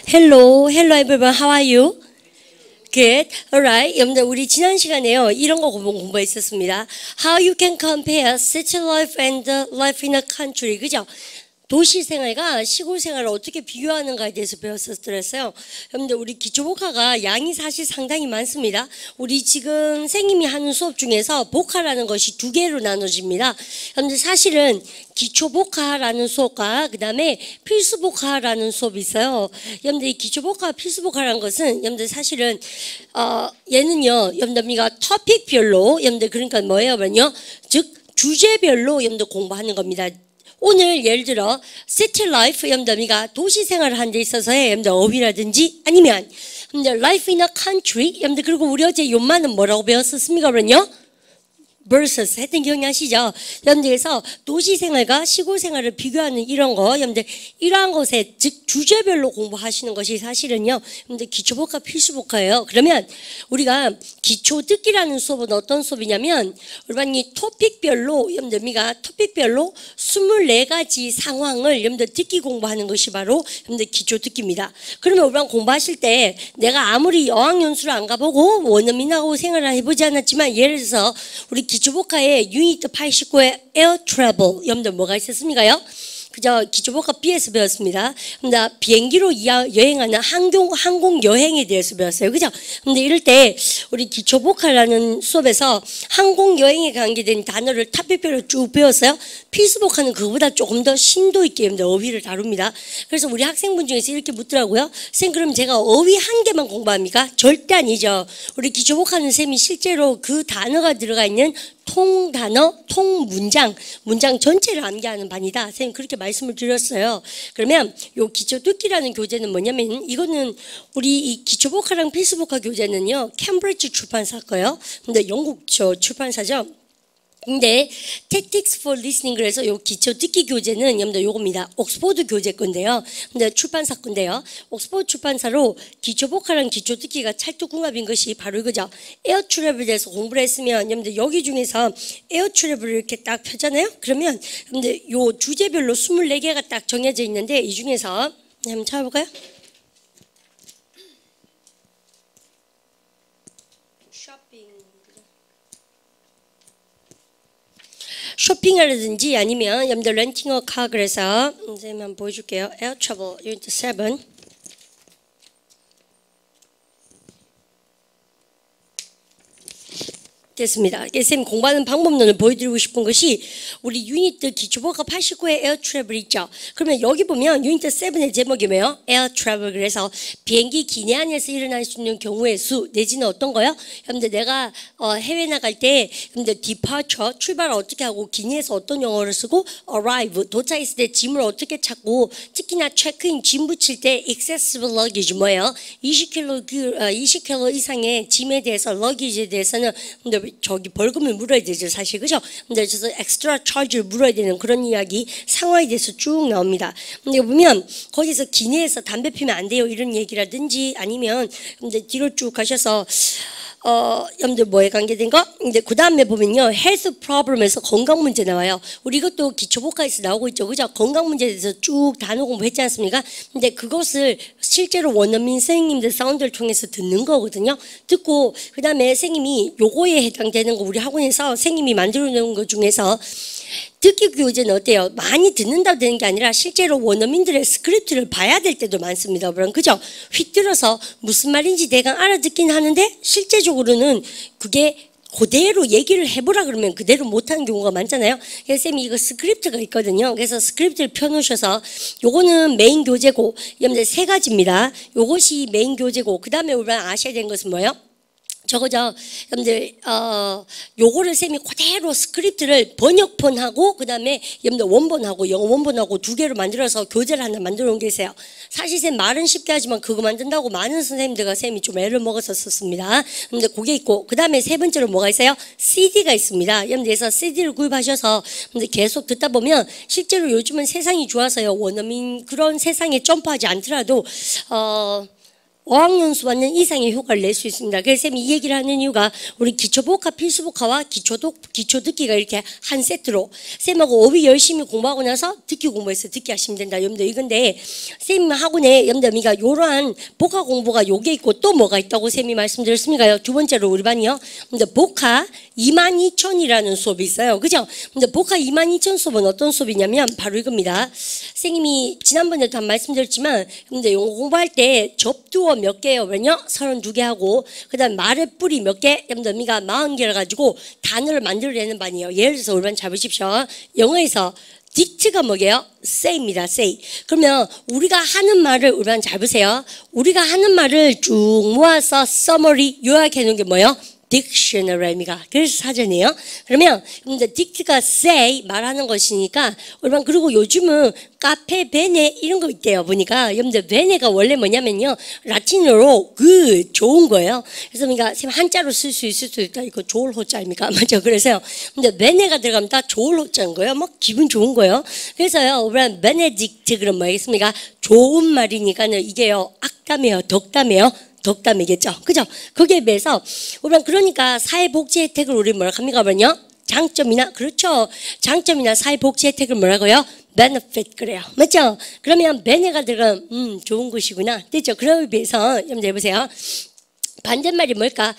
Hello, hello everyone. How are you? Good. Alright. 여러분들 우리 지난 시간에요 이런 거 공부했었습니다. How you can compare city life and life in a country. 그죠? 도시 생활과 시골 생활을 어떻게 비교하는가에 대해서 배웠었어요. 여러분들 우리 기초복화가 양이 사실 상당히 많습니다. 우리 지금 선생님이 하는 수업 중에서 복화라는 것이 두 개로 나눠집니다. 여러분들 사실은 기초복화라는 수업과 그 다음에 필수복화라는 수업이 있어요. 여러분들 이 기초복화, 필수복화라는 것은 여러분들 사실은 얘는요 여러분들 우리가 토픽별로 여러분들 그러니까 뭐예요? 즉 주제별로 여러분들 공부하는 겁니다. 오늘 예를 들어 city life 여러분들 우리가 도시 생활을 하는 데 있어서의 여러분들 어휘라든지 아니면 여러분들 life in a country 여러분들 그리고 우리 어제 요만은 뭐라고 배웠었습니까? 그러면요 versus 했던 기억나시죠? 여러분들에서 도시 생활과 시골 생활을 비교하는 이런 거 여러분들 이러한 것에 즉 주제별로 공부하시는 것이 사실은요 여러분들 기초복화 필수복화예요. 그러면 우리가 기초 듣기라는 수업은 어떤 수업이냐면 우리 토픽별로 여러분들 우리가 토픽별로 24가지 상황을 여러분들 듣기 공부하는 것이 바로 여러분들 기초 듣기입니다. 그러면 우리가 공부하실 때 내가 아무리 어학연수를 안 가보고 원어민하고 생활을 해보지 않았지만 예를 들어서 우리 기초복화의 유니트 89의 에어 트래블 여러분들 뭐가 있었습니까요? 그저 기초복화 B에서 배웠습니다. 근데 비행기로 여행하는 항공 여행에 대해서 배웠어요. 그죠? 근데 이럴 때 우리 기초복화라는 수업에서 항공 여행에 관계된 단어를 탑별로 쭉 배웠어요. 필수복화는 그거보다 조금 더 심도 있게 어휘를 다룹니다. 그래서 우리 학생분 중에서 이렇게 묻더라고요. 쌤 그럼 제가 어휘 한 개만 공부합니까? 절대 아니죠. 우리 기초복화는 쌤이 실제로 그 단어가 들어가 있는 통단어, 통문장, 문장 전체를 암기하는 반이다. 선생님 그렇게 말씀을 드렸어요. 그러면 요 기초 듣기라는 교재는 뭐냐면 이거는 우리 이 기초복화랑 필수복화 교재는요 캠브리지 출판사 거예요. 근데 영국 출판사죠. 근데 Tactics for Listening 그래서 요 기초 듣기 교재는 여러분들 요겁니다. 옥스포드 교재 건데요. 근데 출판사 건데요. 옥스포드 출판사로 기초복화랑 기초 듣기가 찰떡궁합인 것이 바로 이거죠. 에어 트래블에 대해서 공부를 했으면 여러분들 여기 중에서 에어 트래블을 이렇게 딱 펴잖아요. 그러면 여러분들 요 주제별로 24개가 딱 정해져 있는데 이 중에서 한번 찾아볼까요? 쇼핑이라든지 아니면 여러분들 렌팅 어 카 그래서 선생님 한번 보여줄게요. 에어 트래블 유니트 7 됐습니다. 선생님 공부하는 방법론을 보여드리고 싶은 것이 우리 유니트 기초복화 89의 에어 트래블 있죠. 그러면 여기 보면 유니트 7의 제목이 뭐예요? 에어 트래블 그래서 비행기 기내 안에서 일어날 수 있는 경우의 수 내지는 어떤 거요? 여러분들 내가 해외 나갈 때 여러분들 departure 출발을 어떻게 하고 기내에서 어떤 영어를 쓰고 arrive 도착했을 때 짐을 어떻게 찾고 특히나 체크인 짐 붙일 때 excessive luggage 뭐예요? 20kg 이상의 짐에 대해서 러기지에 대해서는 저기 벌금을 물어야 되죠 사실 그죠? 근데 그래서 엑스트라 차지를 물어야 되는 그런 이야기 상황에 대해서 쭉 나옵니다. 근데 보면 거기서 기내에서 담배 피면 안 돼요 이런 얘기라든지 아니면 근데 뒤로 쭉 가셔서 여러분들 뭐에 관계된 거? 근데 그 다음에 보면요 헬스 프로블럼에서 건강 문제 나와요. 우리 이것도 기초복화에서 나오고 있죠 그죠? 건강 문제에 대해서 쭉 단어 공부했지 않습니까? 근데 그것을 실제로 원어민 선생님들 사운드를 통해서 듣는 거거든요. 듣고 그 다음에 선생님이 요거에 해당되는 거 우리 학원에서 선생님이 만들어 놓은 것 중에서 듣기 교재는 어때요? 많이 듣는다고 되는 게 아니라 실제로 원어민들의 스크립트를 봐야 될 때도 많습니다. 그럼 그죠? 휘뚫어서 무슨 말인지 대강 알아듣긴 하는데 실제적으로는 그게 그대로 얘기를 해보라 그러면 그대로 못하는 경우가 많잖아요. 그래서 쌤이 이거 스크립트가 있거든요. 그래서 스크립트를 펴놓으셔서 요거는 메인 교재고 여러분들 3가지입니다. 요것이 메인 교재고 그 다음에 우리가 아셔야 되는 것은 뭐예요? 저거죠. 여러분들 요거를 쌤이 그대로 스크립트를 번역본하고 그 다음에 여러분들 원본하고 영어 원본하고 2개로 만들어서 교재를 하나 만들어 놓은 게 있어요. 사실 쌤 말은 쉽게 하지만 그거 만든다고 많은 선생님들과 쌤이 좀 애를 먹었었습니다. 근데 그게 있고 그 다음에 3번째로 뭐가 있어요? CD가 있습니다. 여러분들 그래서 CD를 구입하셔서 계속 듣다 보면 실제로 요즘은 세상이 좋아서요. 원어민 그런 세상에 점프하지 않더라도 어학연수 받는 이상의 효과를 낼 수 있습니다. 그래서 쌤이 이 얘기를 하는 이유가 우리 기초복화, 필수복화와 기초 듣기가 이렇게 한 세트로 쌤하고 어휘 열심히 공부하고 나서 듣기 공부해서 듣기 하시면 된다. 여러분들 이건데 쌤 학원에 여러분들 이러한 복화 공부가 요게 있고 또 뭐가 있다고 쌤이 말씀드렸습니까요? 두 번째로 우리 반이요. 근데 복화 22,000이라는 수업이 있어요. 그죠? 근데 복화 22,000 수업은 어떤 수업이냐면 바로 이겁니다. 선생님이 지난번에도 한 말씀드렸지만 근데 영어 공부할 때 접두어 몇 개예요? 그러면요 32개 하고 그 다음에 말의 뿌리 몇 개? 여러분들 40개를 가지고 단어를 만들어내는 반이에요. 예를 들어서 우리 반 잘 보십시오. 영어에서 딕트가 뭐게요? say입니다. say. 그러면 우리가 하는 말을 우리 반 잘 보세요. 우리가 하는 말을 쭉 모아서 summary 요약해 놓은 게 뭐예요? 딕셔너리입니다. 그래서 사전이에요. 그러면 딕트가 say 말하는 것이니까 여러분 그리고 요즘은 카페 베네 이런 거 있대요. 보니까 여러분들 베네가 원래 뭐냐면요 라틴어로 good 좋은 거예요. 그래서 그러니까 한자로 쓸 수 있을 수도 있다. 이거 좋을 호자입니까? 맞죠? 그래서요. 근데 베네가 들어가면 다 좋을 호자인 거예요. 막 기분 좋은 거예요. 그래서요. 우리는 베네딕트 그럼 뭐겠습니까? 좋은 말이니까는 이게요 악담이에요, 덕담이에요. 덕담이겠죠. 그죠? 거기에 비해서, 우리는 그러니까 사회복지 혜택을 우리 뭐라 합니까? 그러면요? 장점이나, 그렇죠. 장점이나 사회복지 혜택을 뭐라고요? benefit 그래요. 맞죠? 그러면 베네가 들어가면, 좋은 것이구나. 됐죠? 그러에 비해서, 여러분 해보세요. 반대말이 뭘까?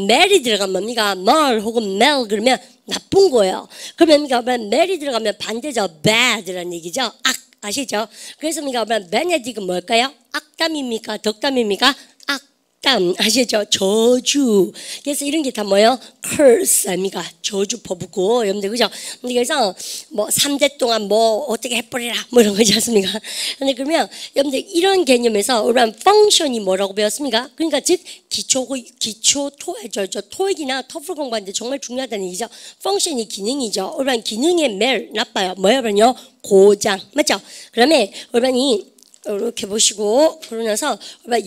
말이 들어가면 뭡니까? 말 혹은 mel 그러면 나쁜 거예요. 그러면 말이 들어가면 반대죠. bad라는 얘기죠. 악. 아시죠? 그래서 베네딕은 뭘까요? 악담입니까? 덕담입니까? 악담. 아시죠? 저주. 그래서 이런 게 다 뭐예요? curse 아닙니까? 저주 퍼붓고 여러분들 그죠? 그래서 뭐 3대 동안 뭐 어떻게 해버리라 뭐 이런 거지 않습니까? 근데 그러면 여러분들 이런 개념에서 우리는 펑션이 뭐라고 배웠습니까? 그러니까 즉 토익이나 토플 공부하는데 정말 중요하다는 얘기죠. 펑션이 기능이죠. 우리는 기능의 멜 나빠요. 뭐야 그러면요? 고장. 맞죠? 그러면 우리는 이렇게 보시고 그러면서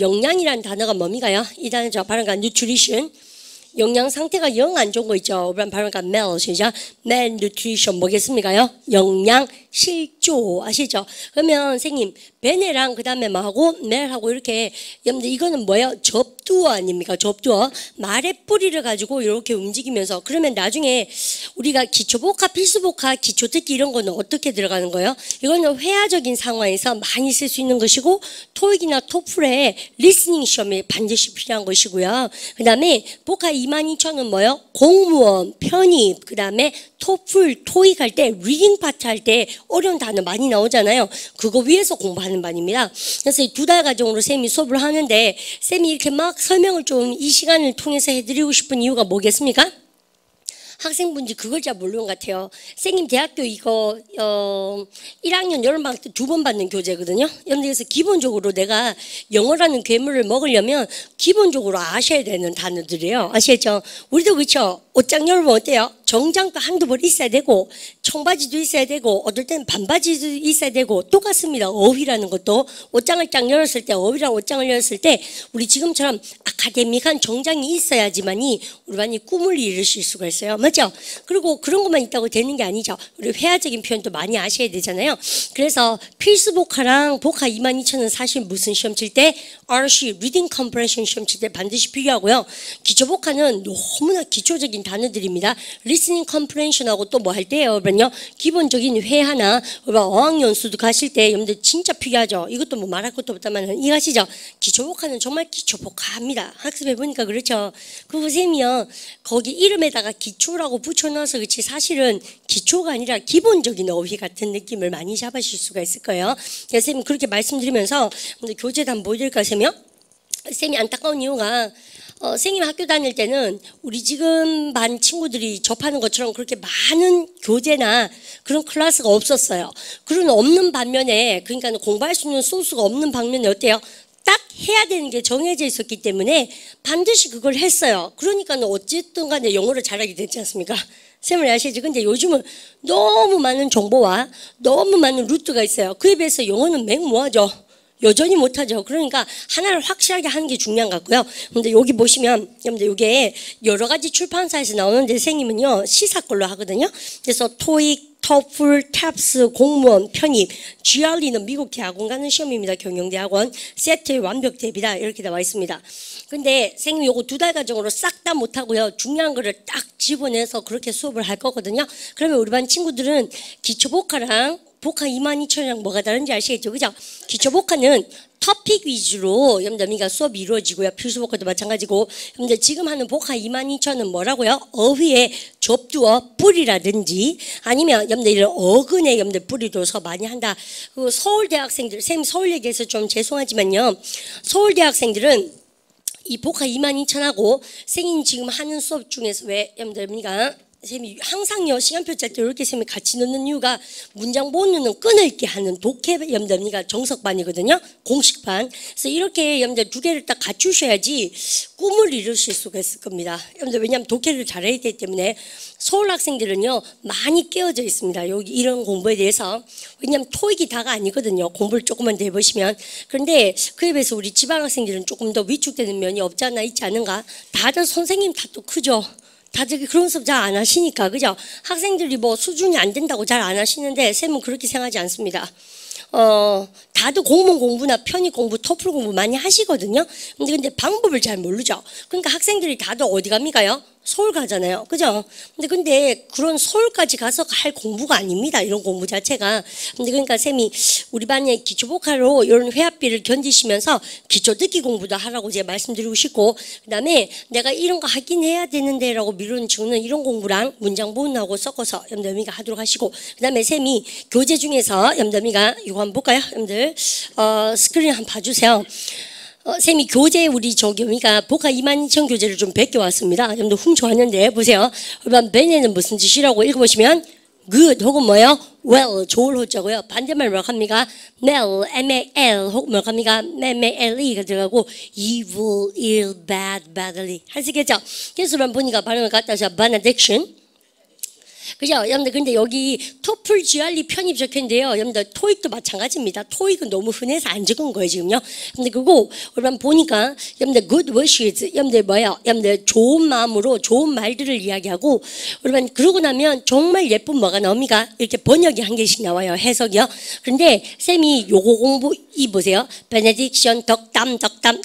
영양이라는 단어가 뭡니까요? 이 단어죠. 바로 nutrition. 영양 상태가 영 안 좋은 거 있죠. 바로 malnutrition. malnutrition 뭐겠습니까요? 영양 실조 아시죠? 그러면 선생님 베네랑 그 다음에 뭐하고 멜하고 이렇게 여러분들 이거는 뭐예요? 접두어 아닙니까? 접두어 말의 뿌리를 가지고 이렇게 움직이면서 그러면 나중에 우리가 기초복화, 필수복화, 기초듣기 이런 거는 어떻게 들어가는 거예요? 이거는 회화적인 상황에서 많이 쓸 수 있는 것이고 토익이나 토플의 리스닝 시험에 반드시 필요한 것이고요. 그 다음에 복화 22,000은 뭐예요? 공무원, 편입, 그 다음에 토플, 토익 할 때, 리딩 파트 할 때 어려운 단어 많이 나오잖아요. 그거 위해서 공부하는 반입니다. 그래서 이 2달 과정으로 쌤이 수업을 하는데 쌤이 이렇게 막 설명을 좀 이 시간을 통해서 해드리고 싶은 이유가 뭐겠습니까? 학생분들이 그걸 잘 모르는 것 같아요. 선생님 대학교 이거 1학년 여름방학 때 2번 받는 교재거든요. 그래서 기본적으로 내가 영어라는 괴물을 먹으려면 기본적으로 아셔야 되는 단어들이에요. 아시겠죠? 우리도 그렇죠. 옷장 여러분 어때요? 정장도 한두 벌 있어야 되고 청바지도 있어야 되고 어떨 때는 반바지도 있어야 되고 똑같습니다. 어휘라는 것도 옷장을 딱 열었을 때 어휘랑 옷장을 열었을 때 우리 지금처럼 아카데믹한 정장이 있어야지만이 우리 반이 꿈을 이루실 수가 있어요. 맞죠? 그리고 그런 것만 있다고 되는 게 아니죠. 우리 회화적인 표현도 많이 아셔야 되잖아요. 그래서 필수 복화랑 복화 22,000은 사실 무슨 시험 칠 때 RC Reading Comprehension 시험 칠 때 반드시 필요하고요. 기초 복화는 너무나 기초적인 단어들입니다. Listening Comprehension하고 또 뭐 할 때요? 그러면요 기본적인 회화나 어학연수도 가실 때 여러분들 진짜 필요하죠. 이것도 뭐 말할 것도 없다만 이거 아시죠? 기초 복화는 정말 기초 복화합니다. 학습해 보니까 그렇죠. 그 선생님이요 거기 이름에다가 기초라고 붙여넣어서 그렇지 사실은 기초가 아니라 기본적인 어휘 같은 느낌을 많이 잡으실 수가 있을 거예요. 그래서 선생님 그렇게 말씀드리면서 교재도 한번 보여드릴까요, 선생님요? 선생님이 안타까운 이유가 선생님 학교 다닐 때는 우리 지금 반 친구들이 접하는 것처럼 그렇게 많은 교재나 그런 클래스가 없었어요. 그런 없는 반면에 그러니까 공부할 수 있는 소스가 없는 반면에 어때요? 딱 해야 되는 게 정해져 있었기 때문에 반드시 그걸 했어요. 그러니까 어쨌든 간에 영어를 잘하게 됐지 않습니까? 쌤을 아시죠? 근데 요즘은 너무 많은 정보와 너무 많은 루트가 있어요. 그에 비해서 영어는 맹모하죠. 여전히 못하죠. 그러니까 하나를 확실하게 하는 게 중요한 것 같고요. 근데 여기 보시면 여러분들 이게 여러 가지 출판사에서 나오는데 선생님은요 시사 걸로 하거든요. 그래서 토익, TOEFL, TAPS, 공무원, 편입, GRE는 미국 대학원 가는 시험입니다. 경영대학원. 세트의 완벽 대비다. 이렇게 나와 있습니다. 근데 선생님 요거 2달 과정으로 싹 다 못하고요. 중요한 거를 딱 집어내서 그렇게 수업을 할 거거든요. 그러면 우리 반 친구들은 기초복화랑 복화 22,000이랑 뭐가 다른지 아시겠죠? 그죠? 기초복화는 토픽 위주로 여러분들 수업이 이루어지고요. 필수복화도 마찬가지고 여러분들 지금 하는 복화 22,000은 뭐라고요? 어휘의 접두어 뿌리라든지 아니면 여러분들 이런 어근에 여러분들 뿌리둬서 많이 한다. 그 서울대 학생들, 쌤 서울 얘기해서 좀 죄송하지만요. 서울대 학생들은 이 복화 22,000하고 선생님 지금 하는 수업 중에서 왜 여러분들 쌤이 항상요 시간표 짤 때 이렇게 쌤이 같이 넣는 이유가 문장 본문은 끈을있게 하는 독해 여러분들 정석반이거든요. 공식반. 그래서 이렇게 여러분들 2개를 딱 갖추셔야지 꿈을 이루실 수가 있을 겁니다. 여러분들 왜냐하면 독해를 잘해야 되기 때문에 서울 학생들은요 많이 깨어져 있습니다. 여기 이런 공부에 대해서. 왜냐하면 토익이 다가 아니거든요. 공부를 조금만 더 해보시면. 그런데 그에 비해서 우리 지방 학생들은 조금 더 위축되는 면이 없지 않아 있지 않은가. 다들 선생님 탓도 크죠. 다들 그런 수업 잘 안 하시니까 그죠? 학생들이 뭐 수준이 안 된다고 잘 안 하시는데 쌤은 그렇게 생각하지 않습니다. 다들 공문 공부나 편입 공부, 토플 공부 많이 하시거든요. 근데 방법을 잘 모르죠. 그러니까 학생들이 다들 어디 갑니까요? 서울 가잖아요. 그죠? 근데 그런 서울까지 가서 할 공부가 아닙니다. 이런 공부 자체가. 근데 그러니까 쌤이 우리 반의 기초복화로 이런 회합비를 견디시면서 기초 듣기 공부도 하라고 제가 말씀드리고 싶고, 그 다음에 내가 이런 거 하긴 해야 되는데 라고 미루는 친구는 이런 공부랑 문장 본하고 섞어서 염더미가 하도록 하시고, 그 다음에 쌤이 교재 중에서 염더미가 이거 한번 볼까요? 여러분들 스크린 한번 봐주세요. 쌤이 교재 우리 저기가 복화 22,000 교재를 좀 베껴왔습니다. 여러분들 훔쳐왔는데 보세요. 그러면 ben에는 무슨 뜻이라고 읽어보시면 good 혹은 뭐예요? well 좋을 호자고요. 반대말 뭐라고 합니까? mal m-a-l 혹은 뭐라고 합니까? m-a-l-e가 들어가고 evil, ill, bad, badly 하시겠죠? 그래서 여러분 보니까 발음을 갖다 서 benediction 그죠? 여러분들 근데 여기 토플 GRE 편입 적혀있는데요. 여러분들 토익도 마찬가지입니다. 토익은 너무 흔해서 안 적은 거예요 지금요. 근데 그거 여러분 보니까 여러분들 good wishes 여러분들 뭐예요? 여러분들 좋은 마음으로 좋은 말들을 이야기하고 여러분 그러고 나면 정말 예쁜 뭐가 나옵니까? 이렇게 번역이 한 개씩 나와요. 해석이요. 그런데 쌤이 요거 공부 이 보세요. 베네딕션 덕담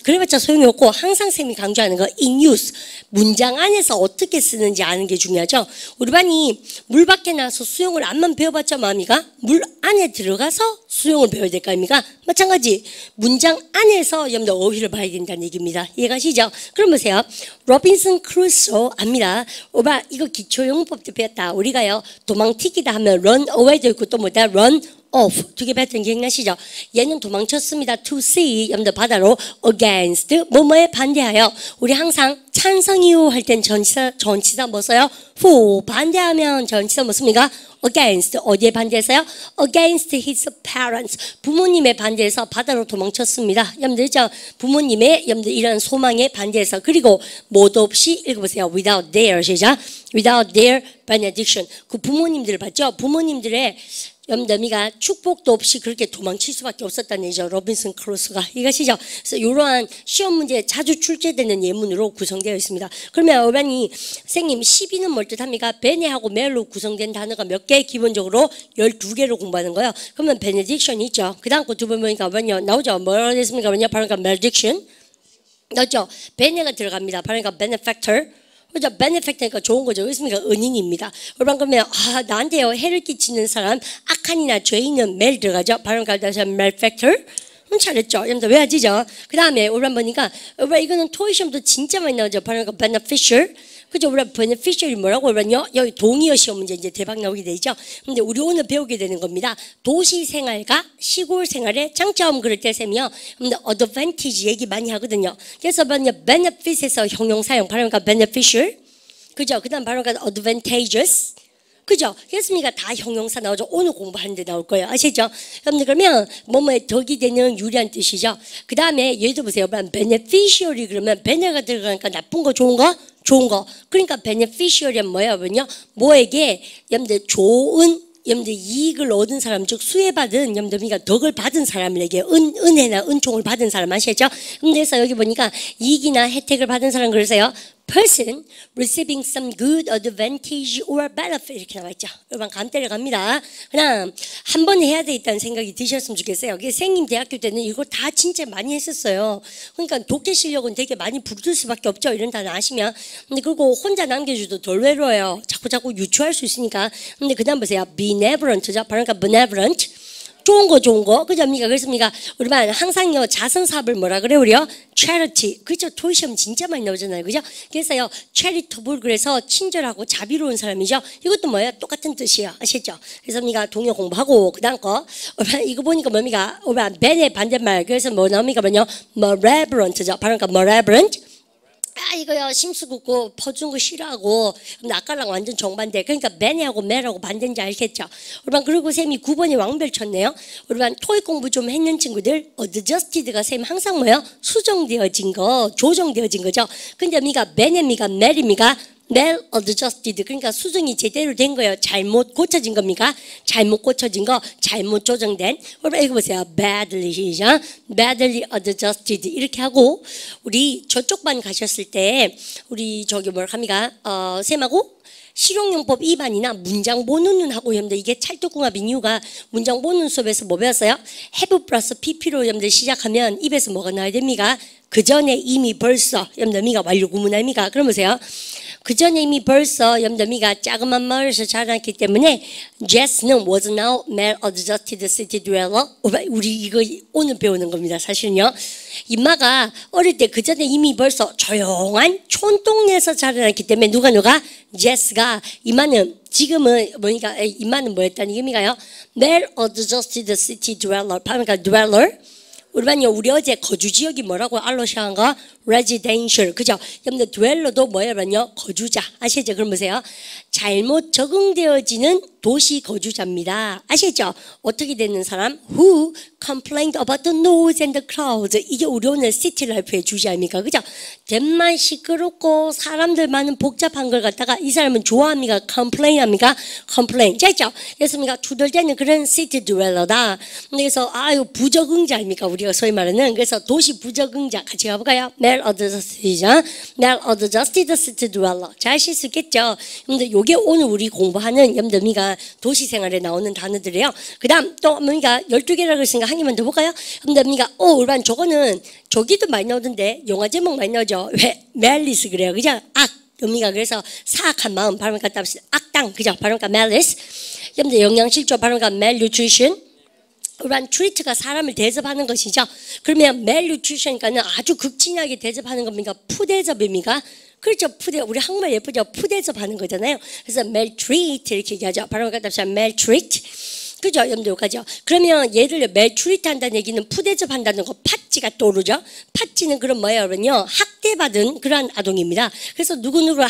그래봤자 소용이 없고 항상 쌤이 강조하는 거 in use 문장 안에서 어떻게 쓰는지 아는 게 중요하죠. 우리 반이 물 밖에 나서 수영을 안만 배워봤자 뭐합니까? 물 안에 들어가서 수영을 배워야 될 거 아닙니까? 마찬가지 문장 안에서 여러분들 어휘를 봐야 된다는 얘기입니다. 이해가시죠? 그럼 보세요. 로빈슨 크루소 압니다. 오빠 이거 기초용법도 배웠다. 우리가요 도망튀기다 하면 run away도 있고 또 뭐다 run off 두 개 배웠던 기억나시죠? 얘는 도망쳤습니다. to sea 여러분들 바다로 against 뭐뭐에 반대하여 우리 항상 찬성이요 할 땐 전치사 뭐 써요? for 반대하면 전치사 뭐 씁니까? against 어디에 반대해서요? against his parents 부모님의 반대해서 바다로 도망쳤습니다. 여러분들 저 부모님의 여러분들 이런 소망에 반대해서 그리고 못 없이 읽어보세요. without their 시작 without their benediction 그 부모님들 봤죠? 부모님들의 염더미가 축복도 없이 그렇게 도망칠 수밖에 없었다는 얘기죠. 로빈슨 크루소가 이것이죠. 그래서 이러한 시험 문제에 자주 출제되는 예문으로 구성되어 있습니다. 그러면 어머니 선생님 12는 뭘 뜻합니까? 베네하고 멜로 구성된 단어가 몇 개? 기본적으로 12개로 공부하는 거예요. 그러면 베네딕션이 있죠. 그 다음 거 두 번 보니까 뭐냐 나오죠. 뭐라고 했습니까? 뭐냐 바로 멜딕션 나오죠. 베네가 들어갑니다. 바로 benefactor 그죠? 베네팩트니까 좋은 거죠. 그렇습니까? 은인입니다. 여러분 그러면 나한테요 해를 끼치는 사람 악한이나 죄인은 멜 들어가죠. 발음 가다서 멜팩터 잘했죠. 여러분들 왜 하지죠? 그 다음에 우리 한번 보니까 이거는 토익 시험도 진짜 많이 나오죠. 발음 beneficial 그죠? 우리 beneficial이 뭐라고 그러면요 여기 동의어 시험 문제 이제 대박 나오게 되죠. 근데 우리 오늘 배우게 되는 겁니다. 도시 생활과 시골 생활의 장점 그럴 때 쌤이요. 근데 advantage 얘기 많이 하거든요. 그래서 뭐냐 benefit에서 형용사용 발음가 beneficial 그죠? 그다음 발음가 advantageous 그죠? 그렇습니까? 다 형용사 나오죠. 오늘 공부하는데 나올 거예요. 아시죠? 여러분들 그러면 뭐뭐에 덕이 되는 유리한 뜻이죠. 그 다음에 예를 들어보세요. beneficiary 그러면 bene가 들어가니까 나쁜 거 좋은 거? 좋은 거. 그러니까 beneficiary는 뭐예요? 뭐에게 여러분들 좋은 여러분들 이익을 얻은 사람 즉 수혜받은 여러분들 덕을 받은 사람에게 은혜나 은총을 받은 사람 아시죠? 그래서 여기 보니까 이익이나 혜택을 받은 사람 그러세요. person receiving some good advantage or benefit 이렇게 나와 있죠. 여러분 감 때려갑니다. 그냥 한 번 해야 되겠다는 생각이 드셨으면 좋겠어요. 선생님 대학교 때는 이거 다 진짜 많이 했었어요. 그러니까 독해 실력은 되게 많이 부를 수밖에 없죠. 이런 단어 아시면. 근데 그리고 혼자 남겨줘도 덜 외로워요. 자꾸 유추할 수 있으니까. 근데 그다음 보세요. benevolent죠. 그러니까 benevolent. 좋은 거. 그죠? 그렇습니까? 우리만 항상요, 자선사업을 뭐라 그래요, 우리요? charity. 그죠? 토시험 진짜 많이 나오잖아요. 그죠? 그래서요, charitable, 그래서 친절하고 자비로운 사람이죠. 이것도 뭐예요? 똑같은 뜻이에요. 아시죠? 그래서 우리가 동요 공부하고, 그 다음 거, 이거 보니까 뭡니까? 우리가 ben의 반대말. 그래서 뭐 나옵니까? malevolent죠. 그러니까 malevolent. 이거요 심수 긋고 퍼준 거 싫어하고 근데 아까랑 완전 정반대. 그러니까 매니하고 매라고 반대인지 알겠죠. 우리반 그리고 쌤이 9번이 왕별 쳤네요. 우리반 토익 공부 좀 했는 친구들 adjusted가 쌤 항상 뭐요? 수정되어진 거, 조정되어진 거죠. 근데 미가 매니입니까 멜입니까? mal-adjusted. 그러니까 수정이 제대로 된 거예요. 잘못 고쳐진 겁니까? 잘못 고쳐진 거, 잘못 조정된. 이거 보세요. badly죠. badly adjusted. 이렇게 하고 우리 저쪽 반 가셨을 때 우리 저기 뭘 합니까? 쌤하고 실용용법 2반이나 문장 보는 하고 여러분들 이게 찰떡궁합인 이유가 문장 보는 수업에서 뭐 배웠어요? have 플러스 pp로 여러분들 시작하면 입에서 뭐가 나와야 됩니까? 그 전에 이미 벌써 여러분들 미가 완료 구문 아닙니까? 그럼 보세요. 그 전에 이미 벌써 염더미가 작은 마을에서 자랐기 때문에 Jess는 was now mal-adjusted city dweller. 우리 이거 오늘 배우는 겁니다. 사실은요. 임마가 어릴 때 그 전에 이미 벌써 조용한 촌동네에서 자라났기 때문에 누가 Jess가 임마는 지금은 뭐니까 임마는 뭐였다는 의미가요? mal-adjusted city dweller. 그러니까 dweller. 우리 어제 거주 지역이 뭐라고 알로시한가? residential. 그죠? 여러분들 dweller도 뭐냐면요? 거주자. 아시죠? 그럼 보세요. 잘못 적응되어지는 도시 거주자입니다. 아시죠? 어떻게 되는 사람? Who complained about the noise and the crowds. 이게 우리 오늘 시티 라이프의 주제 아닙니까? 그죠? 덴만 시끄럽고 사람들 많은 복잡한 걸 갖다가 이 사람은 좋아합니까? complain 합니까? complain. 됐죠? 그렇습니까? 투덜대는 그런 시티 dweller다. 그래서 부적응자 아닙니까? 우리가 소위 말하는. 그래서 도시 부적응자 같이 가볼까요? mal-adjusted이죠. mal-adjusted city dweller. 잘 하실 수 있겠죠? 근데 요게 오늘 우리 공부하는 염더미가 도시생활에 나오는 단어들이에요. 그 다음 또 뭡니까? 12개라고 했으니까 한 개만 더 볼까요? 염더미가 울반 저거는 저기도 많이 나오던데 영화 제목 많이 나오죠. 왜? malice 그래요. 그죠? 염미가 그래서 사악한 마음 발음 갖다 합시다. 악당 그죠? 발음가 malice. 염더 영양실조 발음가 malnutrition. 그런 treat가 사람을 대접하는 것이죠. 그러면 malnutrition이니까는 아주 극진하게 대접하는 겁니까? 푸대접입니까? 그렇죠. 우리 한국말 예쁘죠. 푸대접하는 거잖아요. 그래서 maltreat 이렇게 얘기하죠. 발음 갖다 합시다. maltreat. 그죠? 여러분들 여기까지요. 그러면 예를 들어 maltreat 한다는 얘기는 푸대접 한다는 거 팥쥐가 떠오르죠. 팥쥐는 그런 뭐예요? 그러면요. 학대받은 그런 아동입니다. 그래서 누구누구를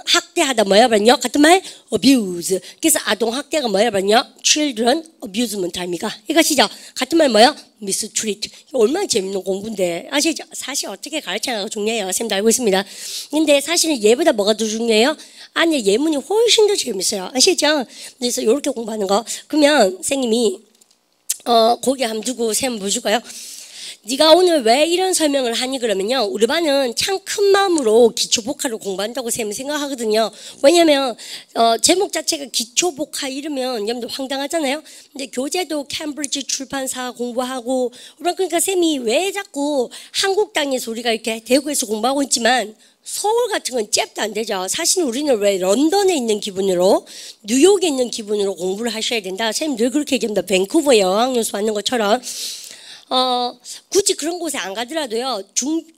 학대하다 뭐예요? 그러면요. 같은 말 abuse. 그래서 아동 학대가 뭐예요? 그러면요. children abusement 아닙니까? 이것이죠. 같은 말 뭐예요? mistreat. 얼마나 재밌는 공부인데 아시죠? 사실 어떻게 가르치냐가 중요해요. 쌤도 알고 있습니다. 근데 사실은 얘보다 뭐가 더 중요해요? 아니 예문이 훨씬 더 재밌어요. 아시죠? 그래서 이렇게 공부하는 거. 그러면 선생님이 고개 한번 두고 쌤 보여줄까요? 네가 오늘 왜 이런 설명을 하니 그러면요. 우리 반은 참 큰 마음으로 기초복화를 공부한다고 쌤은 생각하거든요. 왜냐하면 제목 자체가 기초복화 이러면 여러분들 황당하잖아요. 근데 교재도 캠브리지 출판사 공부하고 그러니까 쌤이 왜 자꾸 한국 땅에서 우리가 이렇게 대구에서 공부하고 있지만 서울 같은 건 잽도 안 되죠. 사실 우리는 왜 런던에 있는 기분으로 뉴욕에 있는 기분으로 공부를 하셔야 된다. 쌤 늘 그렇게 얘기합니다. 밴쿠버에 어학연수 받는 것처럼 굳이 그런 곳에 안 가더라도요.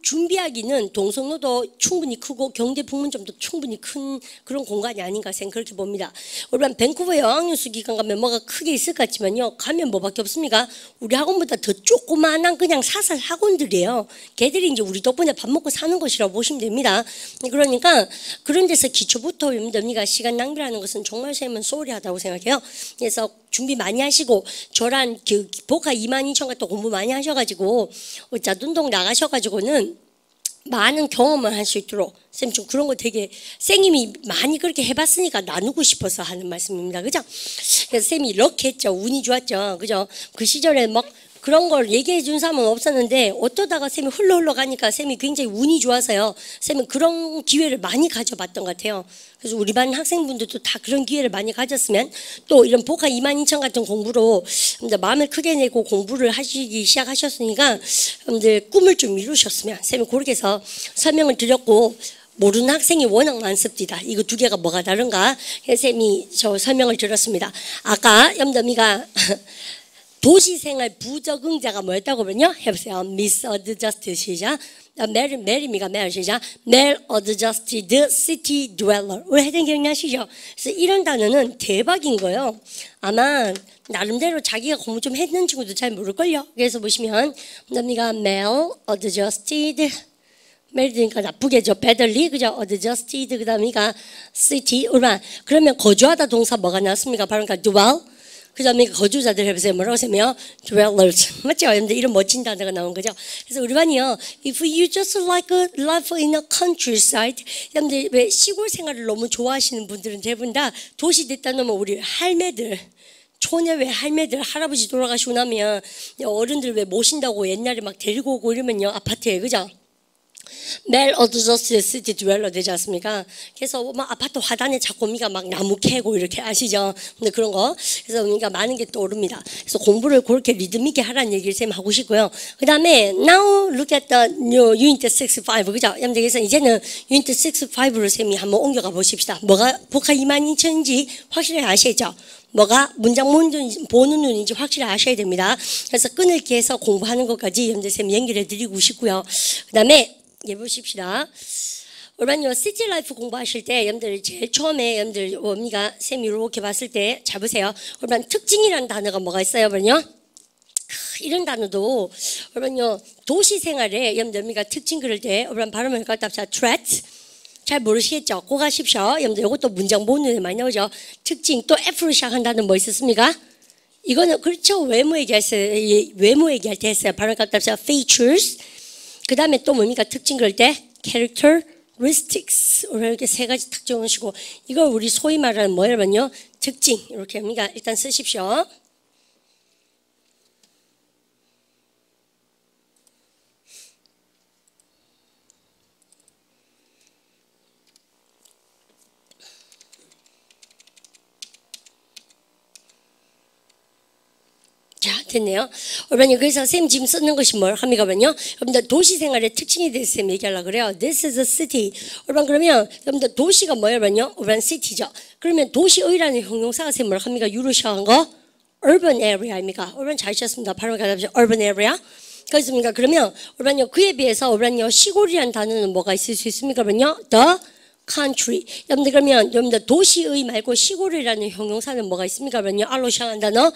준비하기는 동성로도 충분히 크고 경대 북문점도 충분히 큰 그런 공간이 아닌가 생각 그렇게 봅니다. 우리는 밴쿠버에 어학연수 기간 가면 뭐가 크게 있을 것 같지만요. 가면 뭐밖에 없습니까? 우리 학원보다 더 조그마한 그냥 사설 학원들이에요. 걔들이 이제 우리 덕분에 밥 먹고 사는 것이라고 보시면 됩니다. 그러니까 그런 데서 기초부터 여러분들 시간 낭비하는 것은 정말 쌤은 소홀히하다고 생각해요. 그래서 준비 많이 하시고 저랑 복화 22,000 같은 공부 많이 하셔가지고 자둔동 나가셔가지고는 많은 경험을 할 수 있도록 쌤 좀 그런 거 되게 쌤님이 많이 그렇게 해봤으니까 나누고 싶어서 하는 말씀입니다. 그죠? 그래서 쌤이 이렇게 했죠. 운이 좋았죠. 그죠? 그 시절에 막 그런 걸 얘기해 준 사람은 없었는데 어떠다가 쌤이 흘러 가니까 쌤이 굉장히 운이 좋아서요. 쌤은 그런 기회를 많이 가져봤던 것 같아요. 그래서 우리 반 학생분들도 다 그런 기회를 많이 가졌으면 또 이런 복화 22,000 같은 공부로 마음을 크게 내고 공부를 하시기 시작하셨으니까 여러분들 꿈을 좀 이루셨으면 쌤이 그렇게 해서 설명을 드렸고 모르는 학생이 워낙 많습니다. 이거 두 개가 뭐가 다른가? 쌤이 저 설명을 드렸습니다. 아까 염더미가 도시생활 부적응자가 뭐였다고 그러냐? 해보세요. misadjusted 시작. 메리미가 시작. maladjusted city dweller. 우리 해당 기억나시죠? 그래서 이런 단어는 대박인 거예요. 아마 나름대로 자기가 공부 좀 했는 친구도 잘 모를걸요. 그래서 보시면 염더미가 maladjusted 메리드니까 나쁘게죠. badly 그죠? adjusted 그다음이가 city urban. 그러면 거주하다 동사 뭐가 나왔습니까? 바로 그러니까 dwell. 그 다음에 거주자들 해보세요. 뭐라고 하세요? dwellers. 맞죠? 여러분들 이런 멋진 단어가 나온 거죠. 그래서 우리 반이요. If you just like a life in a countryside. 여러분들 왜 시골 생활을 너무 좋아하시는 분들은 대부분 다 도시 됐다 놓으면 우리 할매들. 촌에 왜 할매들 할아버지 돌아가시고 나면 어른들 왜 모신다고 옛날에 막 데리고 오고 이러면요. 아파트에 그죠? maladjusted city dweller 되지 않습니까? 그래서 막 아파트 화단에 자꾸 우리가 막 나무 캐고 이렇게 아시죠? 근데 그런 거 그래서 우리가 많은 게 떠오릅니다. 그래서 공부를 그렇게 리듬 있게 하라는 얘기를 쌤 하고 싶고요. 그 다음에 now look at the new unit 65 그죠? 그래서 이제는 unit 65를 쌤이 한번 옮겨가 보십시다. 뭐가 복화 22,000인지 확실히 아시죠? 뭐가 문장 보는 눈인지 확실히 아셔야 됩니다. 그래서 끊을게 해서 공부하는 것까지 쌤 연결해 드리고 싶고요. 그 다음에 예 보십시다. 여러분 시티 라이프 공부하실 때 여러분들 제일 처음에 여러분들 우리가 쌤이 이렇게 봤을 때 잘 보세요. 여러분 특징이라는 단어가 뭐가 있어요, 여러분요? 이런 단어도 여러분요 도시 생활에 여러분들 우리가 특징 그릴 때 여러분 발음을 갖다 합시다. threat 잘 모르시겠죠? 꼭 하십시오. 여러분들 이것도 문장 보는 눈에 많이 나오죠. 특징 또 F로 시작한 단어 뭐 있었습니까? 이거는 그렇죠. 외모 얘기할 때 했어요. 발음 갖다 합시다. features 그 다음에 또 뭡니까? 특징 그럴 때 characteristics 이렇게 세 가지 특징을 쓰고 이걸 우리 소위 말하는 뭐냐면요 특징 이렇게 합니다. 일단 쓰십시오. 자, 됐네요. 여러분, 그래서 선생님 지금 쓰는 것이 뭘 합니까면요? 여러분들 도시 생활의 특징에 대해서 선생님 얘기하려고 그래요. This is a city. 여러분, 그러면 여러분들 도시가 뭐냐면요? urban city죠. 그러면 도시의라는 형용사가 선생님 뭘 합니까? 유로 시작한 거? urban area입니까? urban 잘 쓰셨습니다. 바로 가답시다. urban area. 그렇습니까? 그러면 여러분요, 그에 비해서 여러분요, 시골이라는 단어는 뭐가 있을 수 있습니까? 그러면요, the country. 여러분들 그러면 여러분들 도시의 말고 시골이라는 형용사는 뭐가 있습니까? 그러면요, 알로 시작한 단어?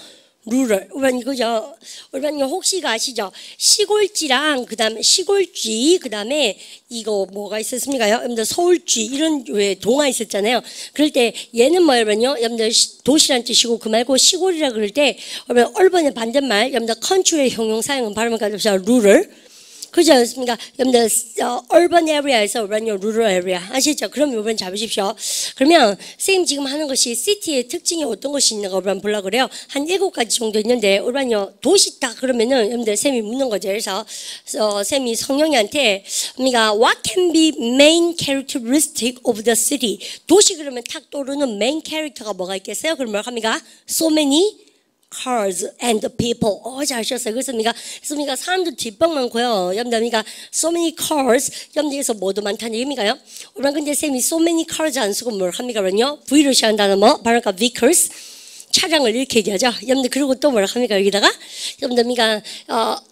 rural. 여러분 그죠? 여러분 혹시 아시죠? 시골지랑 그다음에 시골쥐 그다음에 이거 뭐가 있었습니까? 여러분들 서울쥐 이런 왜 동화 있었잖아요. 그럴 때 얘는 뭐냐면요. 여러분들 도시란 뜻이고 그 말고 시골이라 그럴 때 여러분 urban의 반대말 여러분들 country의 형용 사용은 발음을 가져서 rural. 그렇지 않습니까? 여러분들 urban area에서 rural area 아시죠? 그럼 이번 잡으십시오. 그러면 선생님 지금 하는 것이 시티의 특징이 어떤 것이 있는가 여러분 보려고 그래요. 한 7가지 정도 있는데 여러분요 도시다 그러면은 여러분들 쌤이 묻는 거죠. 그래서 쌤이 성령이한테 우리가 what can be main characteristic of the city 도시 그러면 탁 떠오르는 main character가 뭐가 있겠어요? 그럼 뭐 합니까? So many cars and people. 잘 하셨어요. 그래서 우리가 사람들 뒷방 많고요. 여러분들 so many cars. 여러분들에서 뭐도 많다는 얘기입니까요? 여러분 근데 쌤이 so many cars 안 쓰고 뭘 합니까? 그러면요. V로 시작한다는 뭐? 바로 vehicles. 차량을 이렇게 얘기하죠. 여러분들 그리고 또 뭐라 합니까? 여기다가 여러분들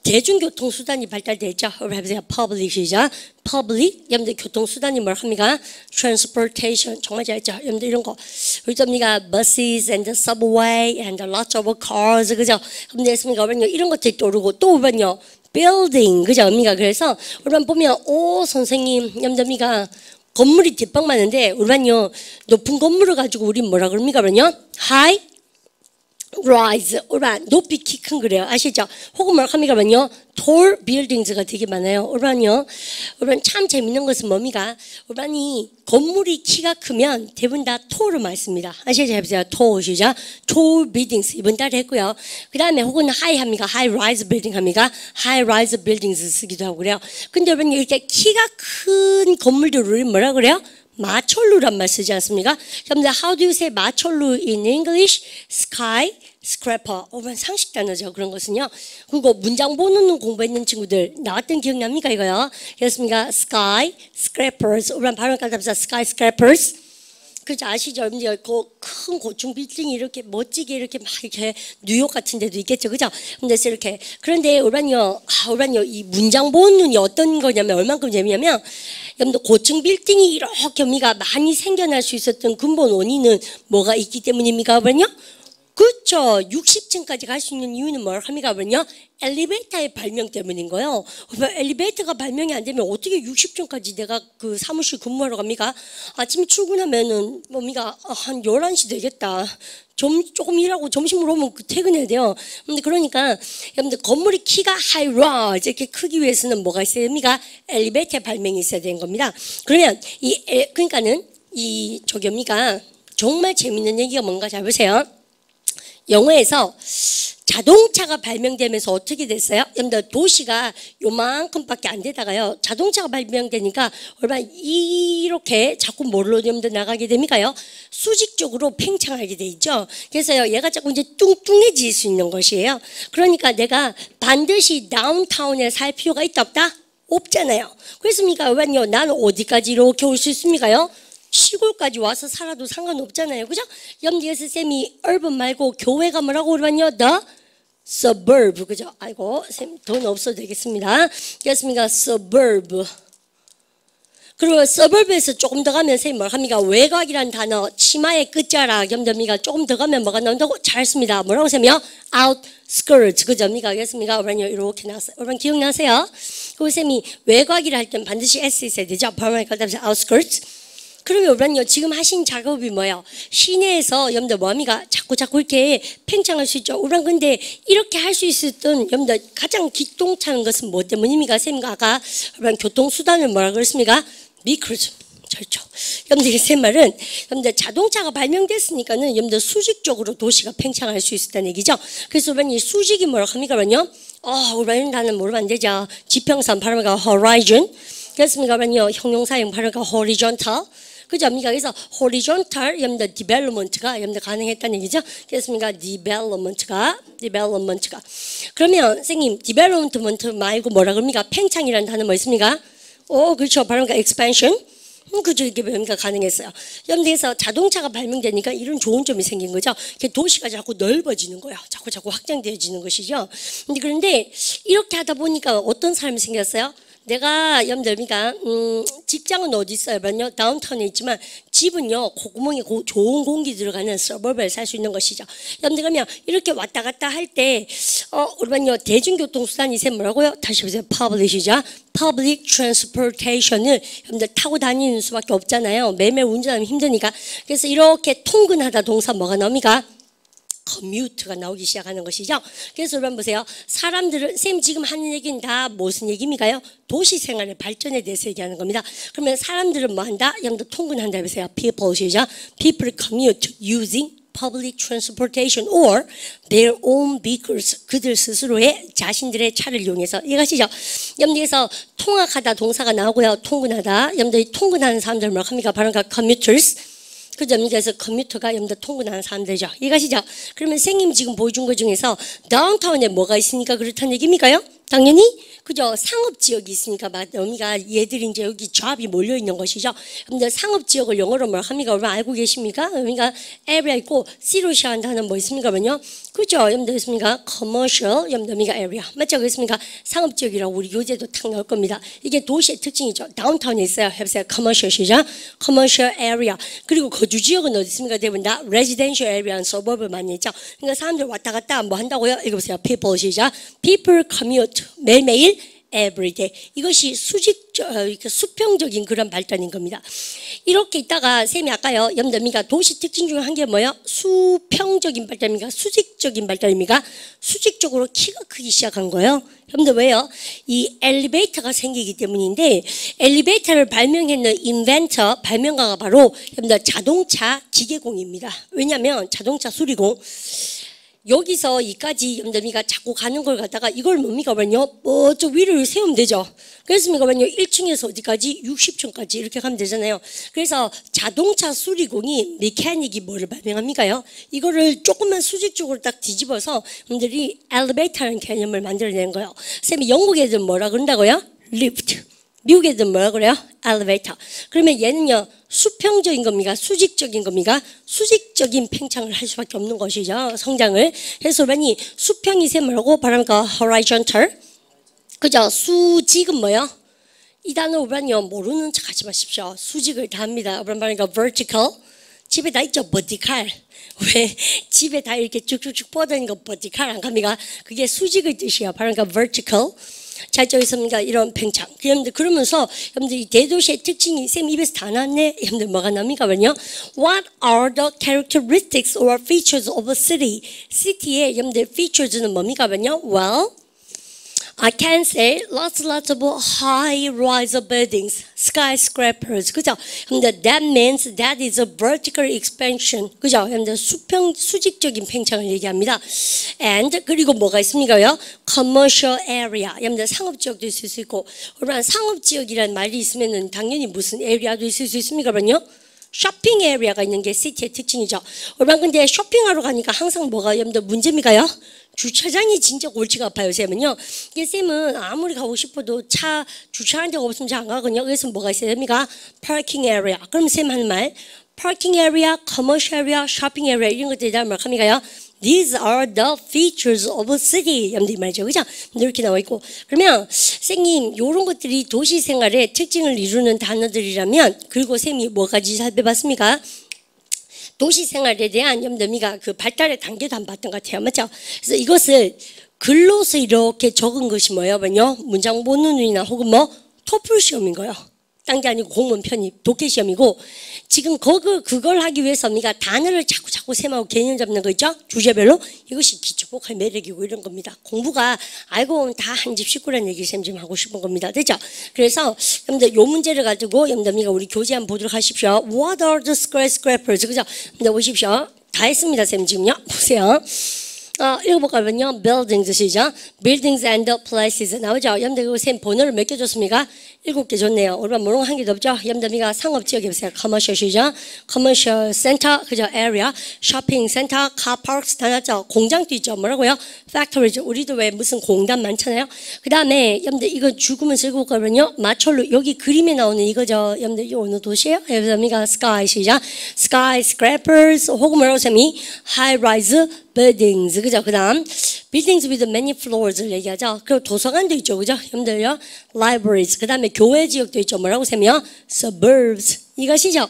대중교통 수단이 발달됐죠. 여러분 해보세요. public이죠. public. 여러분들 교통 수단이 뭘 합니까? transportation. 정말 잘했죠. 여러분들 이런 거. 그래서 buses and the subway and lots of cars. 그죠? 여러분들 했습니까? 이런 것들이 떠오르고 또 여러분요. building. 그죠? 그래서 여러분 보면 오 선생님 여러분들 건물이 뒷방 많은데 여러분요 높은 건물을 가지고 우리 뭐라 그럽니까? high rise, 올바른 높이 키 큰 그래요. 아시죠? 혹은 뭘 합니까만요. tall buildings가 되게 많아요. 올바른요. 올바른 참 재밌는 것은 뭡니까? 올바른이 건물이 키가 크면 대부분 다 tall을 많이 씁니다. 아시죠? 해보세요. tall이죠. tall buildings 이번 달에 했고요. 그 다음에 혹은 high 합니까? high rise building 합니까? high rise buildings 쓰기도 하고 그래요. 근데 여러분 이렇게 키가 큰 건물들을 뭐라 그래요? 마철루란 말 쓰지 않습니까? 여러분들 how do you say 마철루 in English? sky scraper. 상식 단어죠. 그런 것은요. 그리고 문장 보는 공부했는 친구들 나왔던 기억납니까 이거요? 그렇습니까? sky scrapers. 발음 까답사 sky scrapers. 그죠? 아시죠? 여러분들 큰 고층 빌딩이 이렇게 멋지게 이렇게 막 이렇게 뉴욕 같은 데도 있겠죠. 그죠? 근데 이렇게 그런데 올바른요 이 문장 보는 눈이 어떤 거냐면 얼만큼 재미냐면 여러분들 고층 빌딩이 이렇게 우리가 많이 생겨날 수 있었던 근본 원인은 뭐가 있기 때문입니까? 올바른요? 그렇죠. 60층까지 갈 수 있는 이유는 뭘 합니까? 그러면요. 엘리베이터의 발명 때문인 거예요. 엘리베이터가 발명이 안 되면 어떻게 60층까지 내가 그 사무실 근무하러 갑니까? 아침에 출근하면은 뭡니까? 한 11시 되겠다. 조금 일하고 점심으로 오면 퇴근해야 돼요. 근데 그러니까 여러분들 건물의 키가 high-rise 이렇게 크기 위해서는 뭐가 있어야 됩니까? 엘리베이터 발명이 있어야 되는 겁니다. 그러면 그러니까는 뭡니까? 정말 재밌는 얘기가 뭔가 잘 보세요. 영어에서 자동차가 발명되면서 어떻게 됐어요? 여러분들 도시가 요만큼밖에 안 되다가요. 자동차가 발명되니까 얼마나 이렇게 자꾸 뭘로 여러분들 나가게 됩니까요? 수직적으로 팽창하게 돼 있죠. 그래서요. 얘가 자꾸 이제 뚱뚱해질 수 있는 것이에요. 그러니까 내가 반드시 다운타운에 살 필요가 있다 없다? 없잖아요. 그렇습니까? 왜요? 나는 어디까지 이렇게 올 수 있습니까요? 시골까지 와서 살아도 상관없잖아요. 그죠? 염디에서 쌤이 urban 말고 교회가 뭐라고 그러면요? The suburb. 그죠? 아이고, 쌤 돈 없어도 되겠습니다. 그렇습니까? suburb. 그리고 suburb에서 조금 더 가면 쌤이 뭘 합니까? 외곽이라는 단어, 치마의 끝자락, 염디입니까? 조금 더 가면 뭐가 나온다고? 잘 씁니다. 뭐라고 쌤이요? outskirts. 그죠? 입니까? 그렇습니까? 이렇게 나왔어요. 여러분 기억나세요? 그리고 쌤이 외곽이라 할 땐 반드시 S 있어야 되죠? 바로 outskirts. 그러면 여러분요 지금 하신 작업이 뭐예요? 시내에서 여러분들 뭐합니까? 자꾸 이렇게 팽창할 수 있죠. 여러분 근데 이렇게 할 수 있었던 여러분들 가장 기똥차는 것은 뭐 때문입니까? 쌤과 아까 여러분 교통수단을 뭐라 그랬습니까? 미끄러져. 그렇죠. 여러분들 제 말은 여러분들 자동차가 발명됐으니까는 여러분들 수직적으로 도시가 팽창할 수 있었다는 얘기죠. 그래서 여러분 이 수직이 뭐라 합니까? 그러면요. 여러분 나는 모르면 안 되죠. 지평선 발음가 horizon. 그렇습니까? 그러면요 형용사형 발음가 horizontal. 그죠? 그래서 horizontal 여러분들 development가 여러분들 가능했다는 얘기죠. 그렇습니까? development가. 그러면 선생님 development 말고 뭐라 그럽니까? 팽창이라는 단어 뭐 있습니까? 그렇죠. 발음가 expansion. 그죠? 이게 뭔가 가능했어요. 그래서 자동차가 발명되니까 이런 좋은 점이 생긴 거죠. 도시가 자꾸 넓어지는 거예요. 자꾸 확장되어지는 것이죠. 그런데 이렇게 하다 보니까 어떤 사람이 생겼어요? 내가 여러분들 직장은 어디 있어요? 다운타운에 있지만 집은요 콧구멍에 좋은 공기 들어가는 서버브에 살 수 있는 것이죠. 여러분들 그러면 이렇게 왔다 갔다 할 때 우리는요 대중교통 수단이 뭐라고요? 다시 보세요. public이죠. public transportation을 여러분들 타고 다니는 수밖에 없잖아요. 매일 운전하면 힘드니까. 그래서 이렇게 통근하다 동사 뭐가 나옵니까? commute가 나오기 시작하는 것이죠. 그래서 여러분 보세요. 사람들은 쌤 지금 하는 얘기는 다 무슨 얘기입니까요? 도시 생활의 발전에 대해서 얘기하는 겁니다. 그러면 사람들은 뭐 한다? 여러분들 통근한다 보세요. people이죠. people commute using public transportation or their own vehicles. 그들 스스로의 자신들의 차를 이용해서 이해가시죠? 여러분들에서 통학하다 동사가 나오고요. 통근하다. 여러분들이 통근하는 사람들 뭐라고 합니까? 바로 commuters. 그죠? 그래서 컴퓨터가 여러분들 통근하는 사람들이죠. 이해가시죠? 그러면 선생님 지금 보여준 것 중에서 다운타운에 뭐가 있으니까 그렇다는 얘기입니까요? 당연히 그죠? 상업지역이 있으니까 어미가 얘들이 이제 여기 조합이 몰려있는 것이죠. 여러분들 상업지역을 영어로 뭐라 합니까? 여러분 알고 계십니까? 그러니까 area 있고 시로시한 단어는 뭐 있습니까? 그러면요. 그죠? 여러분들 있습니까? commercial 여러분들 area 맞죠? 그렇습니까? 상업지역이라고 우리 교재도 탁 나올 겁니다. 이게 도시의 특징이죠. 다운타운에 있어요. 해보세요. commercial이죠. commercial area. 그리고 거주지역은 어디 있습니까? 대부분 다 residential area, suburb을 많이 있죠. 그러니까 사람들 왔다 갔다 뭐 한다고요? 읽어보세요. people이죠. people commute 매일매일 every day. 이것이 수평적인 그런 발전인 겁니다. 이렇게 있다가 쌤이 아까요, 염담이가 도시 특징 중에 한 게 뭐예요? 수평적인 발전입니까? 수직적인 발전입니까? 수직적으로 키가 크기 시작한 거예요. 여러분들 왜요? 이 엘리베이터가 생기기 때문인데 엘리베이터를 발명했는 인벤터, 발명가가 바로 여러분들 자동차 기계공입니다. 왜냐하면 자동차 수리공 여기서 이까지 염담이가 자꾸 가는 걸 갖다가 이걸 뭡니까 말요? 저 위를 세우면 되죠. 그래서 말요 1층에서 어디까지? 60층까지 이렇게 가면 되잖아요. 그래서 자동차 수리공이 메카닉이 뭐를 발명합니까요? 이거를 조금만 수직적으로 딱 뒤집어서 여러분들이 엘리베이터라는 개념을 만들어내는 거예요. 쌤이 영국 애들은 뭐라 그런다고요? 리프트. 미국 애들은 뭐라 그래요? 엘리베이터. 그러면 얘는요 수평적인 겁니까? 수직적인 겁니까? 수직적인 팽창을 할 수밖에 없는 것이죠. 성장을. 그래서 많이 수평이 세 뭐라고 말합니까? horizontal. 그죠? 수직은 뭐요? 이 단어 오반요 모르는 척 하지 마십시오. 수직을 다 합니다. 말하니까 vertical. 집에 다 있죠. vertical. 왜 집에 다 이렇게 쭉쭉쭉 뻗어있는 거 vertical 안 갑니까? 그게 수직의 뜻이에요. 그러니까 vertical. 자, 저기서입니다. 이런 팽창. 여러분들, 그러면서, 여러분들, 이 대도시의 특징이, 쌤 입에서 다 나왔네? 여러분들, 뭐가 납니까? 뭐냐? What are the characteristics or features of a city? city의, 여러분들, features는 뭡니까? 뭐냐? Well, I can say lots of high-rise buildings, skyscrapers. 그죠? 근데 that means that is a vertical expansion. 그죠? 근데 수직적인 팽창을 얘기합니다. And 그리고 뭐가 있습니까요? Commercial area. 여러분들 상업지역도 있을 수 있고, 그러면 상업지역이라는 말이 있으면은 당연히 무슨 에리아도 있을 수 있습니까? 그러면요? 쇼핑 에리아가 있는 게 시티의 특징이죠. 그러면 근데 쇼핑하러 가니까 항상 뭐가 여러분들 문제입니까요? 주차장이 진짜 골치가 아파요, 쌤은요. 이게 쌤은 아무리 가고 싶어도 차 주차하는 데가 없으면 잘 안 가거든요. 그래서 뭐가 있어야 됩니까? 파킹 에리아. 그럼 쌤 하는 말, 파킹 에리아, 커머셜 에리아, 쇼핑 에리아 이런 것들이 다 뭐합니까요? These are the features of a city. 여러분들 말이죠, 그죠? 이렇게 나와 있고. 그러면 쌤님 이런 것들이 도시 생활의 특징을 이루는 단어들이라면 그리고 쌤이 뭐까지 살펴봤습니까? 도시 생활에 대한 염담이가 그 발달의 단계도 안 봤던 것 같아요. 맞죠? 그래서 이것을 글로서 이렇게 적은 것이 뭐예요? 문장 본문이나 혹은 토플 시험인 거예요. 딴 게 아니고 공문 편입, 독해 시험이고 지금 그걸 하기 위해서 우리가 단어를 자꾸 셈하고 개념 잡는 거 있죠? 주제별로 이것이 기초복할 매력이고 이런 겁니다. 공부가 알고 보면 다 한 집 식구라는 얘기 쌤 좀 하고 싶은 겁니다. 됐죠? 그래서 여러분들 요 문제를 가지고 여러분들 우리 교재 한번 보도록 하십시오. What are the skyscrapers? 그죠? 여러분들 보십시오. 다 했습니다, 쌤 지금요. 보세요. 읽어볼까요? buildings 시죠. buildings and places 나오죠. 여러분들 그 쌤 번호를 몇 개 줬습니까? 7개 줬네요. 얼마 모르는 한 개도 없죠. 여러분들 상업지역에 보세요. commercial 시죠. commercial center 그죠? area, shopping center, car parks 다 났죠. 공장도 있죠. 뭐라고요? factories. 우리도 왜 무슨 공단 많잖아요. 그 다음에 여러분들 이거 죽으면서 읽어볼까요? 마철로 여기 그림에 나오는 이거죠. 여러분들 이 어느 도시예요? 여러분들 sky 시죠. skyscrapers 혹은 뭐라고 쌤이 high rise buildings 그죠? 그 다음 buildings with many floors를 얘기하죠. 그리고 도서관도 있죠, 그죠? 여러분들요, libraries. 그 다음에 교외 지역도 있죠. 뭐라고 쌤이요? suburbs. 이것이죠.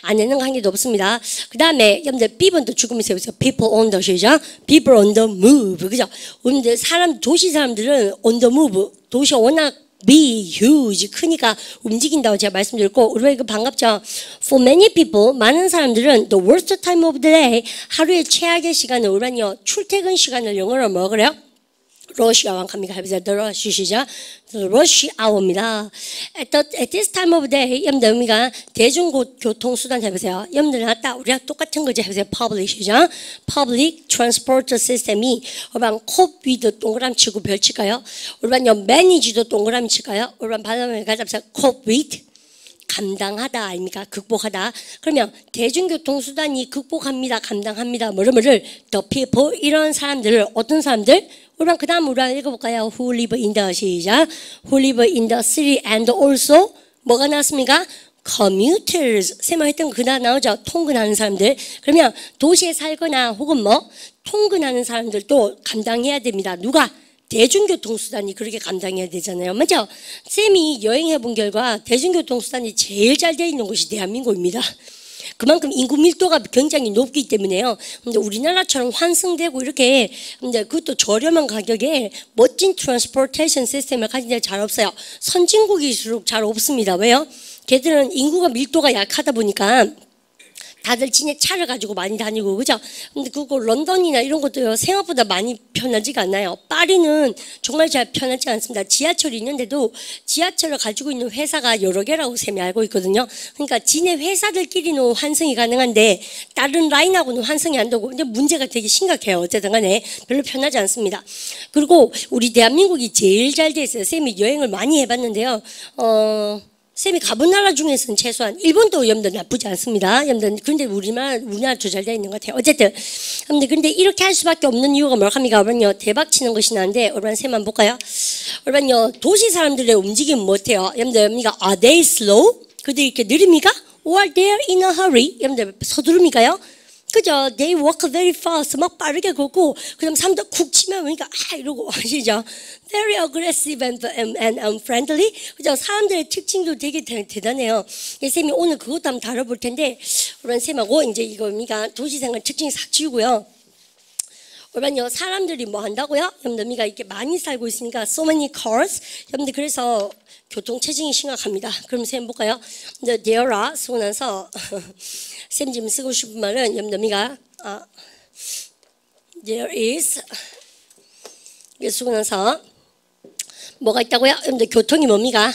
안에는 한 개도 없습니다. 그 다음에 여러분들 B번도 죽으면서 여기서 people on the 시죠. people on the move. 그죠? 여러분들 도시 사람들은 on the move. 도시가 워낙 big, huge, 크니까 움직인다고 제가 말씀드렸고, 우리 이거 반갑죠? For many people, 많은 사람들은 the worst time of the day, 하루의 최악의 시간을 우리는요, 출퇴근 시간을 영어로 뭐 그래요? rush hour 갑니까? 해보세요. The rush 시죠. The rush hour입니다. At this time of day, 여러분들 우리가 대중교통수단 해보세요. 여러분들 다 우리가 똑같은 거지 해보세요. Public이죠. Public transport system이 우리반 COVID도 동그라미 치고 별 칠까요? 우리반요 manage도 동그라미 칠까요? 우리반 발음을 가져보세요. COVID 감당하다 아닙니까? 극복하다. 그러면 대중교통수단이 극복합니다. 감당합니다. 뭐를 the people 이런 사람들을 어떤 사람들? 우리가 그 다음 우리가 읽어볼까요? Who live in the 시작. Who live in the city and also 뭐가 나왔습니까? Commuters. 쌤이 했던 그 다음 나오죠. 통근하는 사람들. 그러면 도시에 살거나 혹은 통근하는 사람들도 감당해야 됩니다. 누가? 대중교통수단이 그렇게 감당해야 되잖아요. 맞죠? 쌤이 여행해 본 결과 대중교통수단이 제일 잘 되어 있는 곳이 대한민국입니다. 그만큼 인구 밀도가 굉장히 높기 때문에요. 근데 우리나라처럼 환승되고 이렇게 근데 그것도 저렴한 가격에 멋진 트랜스포테이션 시스템을 가진 데가 잘 없어요. 선진국일수록 잘 없습니다. 왜요? 걔들은 인구가 밀도가 약하다 보니까 다들 진짜 차를 가지고 많이 다니고 그죠? 근데 그거 런던이나 이런 것도요 생각보다 많이 편하지가 않아요. 파리는 정말 잘 편하지 않습니다. 지하철이 있는데도 지하철을 가지고 있는 회사가 여러 개라고 쌤이 알고 있거든요. 그러니까 지네 회사들끼리는 환승이 가능한데 다른 라인하고는 환승이 안 되고 근데 문제가 되게 심각해요. 어쨌든 간에 별로 편하지 않습니다. 그리고 우리 대한민국이 제일 잘 돼 있어요. 쌤이 여행을 많이 해봤는데요. 쌤이 가본 나라 중에서는 최소한 일본도 염도 나쁘지 않습니다. 염도 근데 우리나라 잘 되어 있는 것 같아요. 어쨌든 근데 이렇게 할 수밖에 없는 이유가 뭐합니까? 여러분요 대박 치는 것이 나는데 여러분 쌤만 볼까요? 여러분요 도시 사람들의 움직임은 못해요. 여러분가 are they slow? 그들이 이렇게 느립니까? Or they're in a hurry? 여러분들 서두릅니까요? 그죠? They walk very fast. 막 빠르게 걷고, 그 다음 사람들 쿡 치면 그러니까 이러고 아시죠? Very aggressive and unfriendly. 그죠? 사람들의 특징도 되게 대단해요. 쌤이 오늘 그것도 한번 다뤄볼 텐데, 그런 쌤하고 이제 이겁니까? 도시생활 특징 싹 지우고요. 그러면요 사람들이 뭐 한다고요? 여러분들 이렇게 많이 살고 있으니까 so many cars. 여러분들 그래서 교통체증이 심각합니다. 그럼 쌤 볼까요? There are 쓰고 나서 쌤 지금 쓰고 싶은 말은 여러분들 there is 이게 쓰고 나서 뭐가 있다고요? 여러분들 교통이 뭡니까?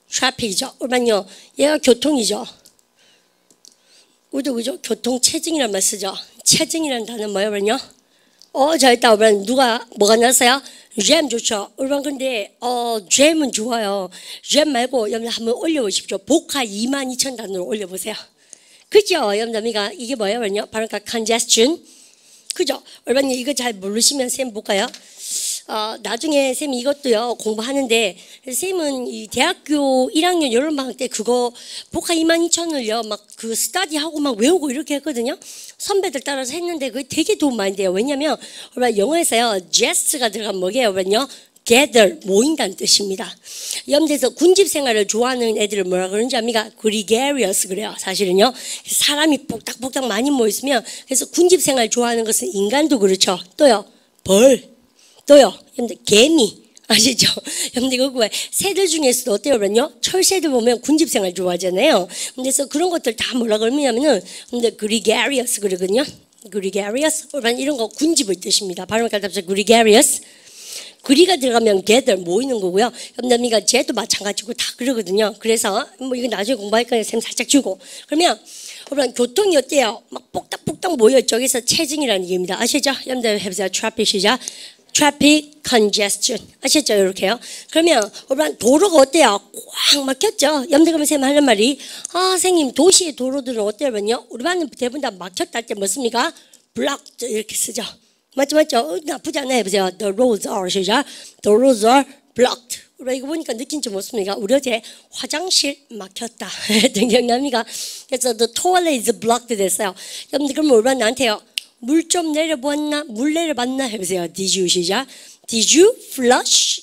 traffic이죠. 그러면요 얘가 교통이죠. 우리도 그죠? 교통체증이란 말 쓰죠. 체증이라는 단어는 뭐예요? 그러면요? 잘했다. 그러면 누가 뭐가 났어요? 잼 좋죠. 여러분 근데 잼은 좋아요. 잼 말고 여러분 한번 올려보십시오. 복화 22,000단으로 올려보세요. 그죠? 여러분 이게 뭐예요? 그러면요? 바로 congestion. 그죠? 여러분 이거 잘 모르시면 쌤 볼까요? 나중에 쌤이 이것도요 공부하는데 쌤은 이 대학교 1학년 여름방학 때 그거 복화 22,000을요 막 그 스터디하고 막 외우고 이렇게 했거든요. 선배들 따라서 했는데 그게 되게 도움 많이 돼요. 왜냐면 영어에서요 jest가 들어간 뭐게요? 그러면요 gather 모인다는 뜻입니다. 염대에서 군집 생활을 좋아하는 애들을 뭐라 그러는지 압니까? gregarious 그래요. 사실은요 사람이 복닥복닥 많이 모였으면 그래서 군집 생활 좋아하는 것은 인간도 그렇죠. 또요 또요 여러분들 개미 아시죠? 여러분들 이거 왜 새들 중에서도 어때요? 그러면요 철새들 보면 군집생활 좋아하잖아요. 그래서 그런 것들 다 뭐라 그러냐면은 근데 gregarious 그러거든요. gregarious 이런 거 군집의 뜻입니다. 발음을 갖다 gregarious 그리가 들어가면 걔들 모이는 거고요. 여러분들 쟤도 마찬가지고 다 그러거든요. 그래서 뭐 이거 나중에 공부할 거니까 쌤 살짝 주고 그러면 여러분 교통이 어때요? 막 복닥복닥 모여 저기서 체증이라는 얘기입니다. 아시죠? 여러분들 해보세요. traffic이죠. traffic congestion 아셨죠? 이렇게요. 그러면 여러분 도로가 어때요? 꽉 막혔죠? 여러분들 그러면 쌤 하는 말이 선생님 도시의 도로들은 어때요? 우리 반은 대부분 다 막혔다 할 때 뭐습니까? blocked 이렇게 쓰죠. 맞죠? 나쁘지 않아요. 해보세요. The roads are 시죠? The roads are blocked. 우리 이거 보니까 느낀지 못습니까? 우리 어제 화장실 막혔다 했던 기억납니까? 그래서 the toilet is blocked 됐어요. 여러분들 그러면 우리 반 나한테요. 물 좀 내려봤나? 물 내려봤나? 해보세요. Did you 시작? Did you flush?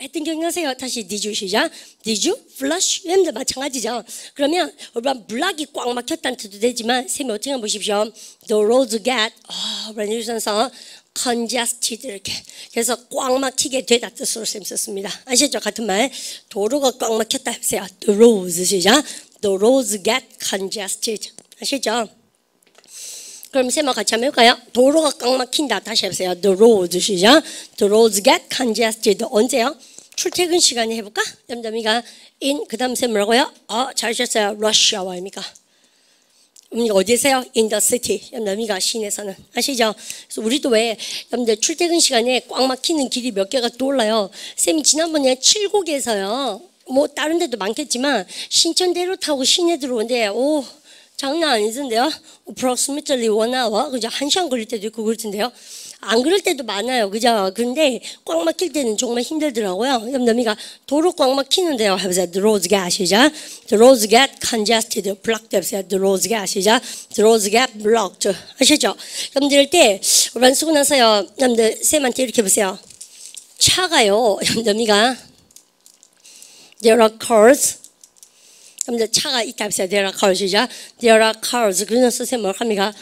했던 기억나세요? 다시 Did you 시작? Did you flush? 여러분들 마찬가지죠. 그러면 여러분 블락이 꽉 막혔다는 뜻도 되지만 쌤이 어떻게 보십시오. The roads get 그러면서 congested 이렇게 그래서 꽉 막히게 되다 뜻으로 쌤 썼습니다. 아시죠? 같은 말 도로가 꽉 막혔다 해보세요. The roads 시작. The roads get congested 아시죠? 그럼 쌤하고 같이 한번 해볼까요? 도로가 꽉 막힌다. 다시 해보세요. The roads 시작. The roads get congested. 언제요? 출퇴근 시간에 해볼까? 여러분들이가 그 다음 쌤 뭐라고요? 잘하셨어요. rush hour입니까? 어디세요? In the city. 여러분들이가 시내에서는 아시죠? 그래서 우리도 왜 여러분들 출퇴근 시간에 꽉 막히는 길이 몇 개가 떠올라요. 쌤이 지난번에 칠곡에서요. 뭐 다른 데도 많겠지만 신천대로 타고 시내 들어오는데 장난 아니던데요? approximately 1 hour, 그죠? 1시간 걸릴 때도 있고 그럴 텐데요. 안 그럴 때도 많아요, 그죠? 근데 꽉 막힐 때는 정말 힘들더라고요. 여러분들, 도로 꽉 막히는데요. 해보세요. The roads get 아시죠? The roads get congested, blocked 해보세요. The roads get 아시죠? The roads get blocked. 아시죠? 여러분들 때, 우리 쓰고 나서요. 여러분들, 쌤한테 이렇게 보세요. 차가요. 여러분들, there are cars. 여러분들 차가 있다 해보세요. There are cars. 시작. There are cars. 그러면 쓰세요. 뭘 합니까?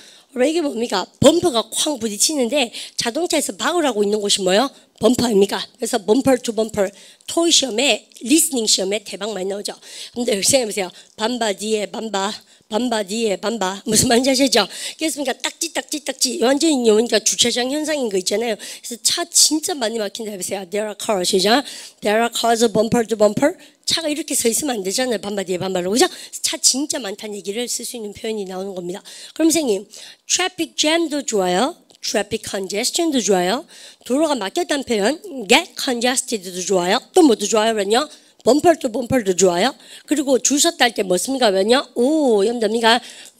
이게 뭡니까? 범퍼가 쾅 부딪히는데 자동차에서 박으라고 있는 곳이 뭐예요? 범퍼 아닙니까? 그래서 범퍼 투 범퍼 토의 시험에 리스닝 시험에 대박 많이 나오죠. 근데 열심히 해보세요. 반바 뒤에 반바 반바 뒤에 반바 무슨 말인지 아시죠? 그래서 딱지 완전히 그러니까 주차장 현상인 거 있잖아요. 그래서 차 진짜 많이 막힌다 해보세요. There are cars. 시작. There are cars bumper to bumper. 차가 이렇게 서 있으면 안 되잖아요. 반바 뒤에 반바로. 그죠? 차 진짜 많다는 얘기를 쓸 수 있는 표현이 나오는 겁니다. 그럼 선생님, traffic jam도 좋아요. traffic congestion도 좋아요. 도로가 막혔다는 표현, get congested도 좋아요. 또 뭐도 좋아요? 그러면요. bumper to bumper도 좋아요. 그리고 줄 섰다 할 때 뭐 씁니까? 그러면요. 오, 여러분들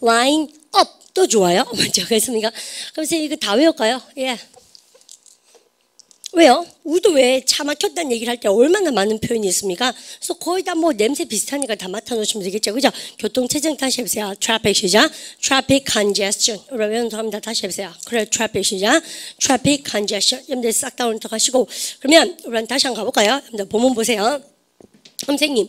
line up도 좋아요. 먼저 그랬습니까? 그럼 선생님 이거 다 외울까요? 예. 왜요? 우리도 왜 차 막혔다는 얘기를 할 때 얼마나 많은 표현이 있습니까? 그래서 거의 다 뭐 냄새 비슷하니까 다 맡아놓으시면 되겠죠. 그죠? 교통체증 다시 해보세요. traffic 시작. traffic congestion. 여러분 합니다. 다시 해보세요. 그래, traffic 시작. traffic congestion. 여러분들 싹 다 오른쪽 하시고. 그러면 여러분 다시 한번 가볼까요? 여러분들 본문 보세요. 선생님,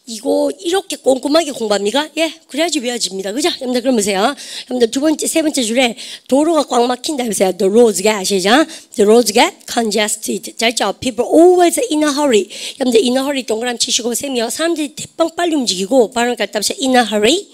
이거 이렇게 꼼꼼하게 공부합니까? 예, 그래야지 외워집니다. 그죠? 여러분들 그럼 보세요. 여러분들 두 번째, 세 번째 줄에 도로가 꽉 막힌다 해보세요. The roads get, 아시죠? The roads get congested. 자, 있죠? People always in a hurry. 여러분들 in a hurry 동그라미 치시고, 쌤이요. 사람들이 대빵 빨리 움직이고, 발음을 갖다 보세요. in a hurry.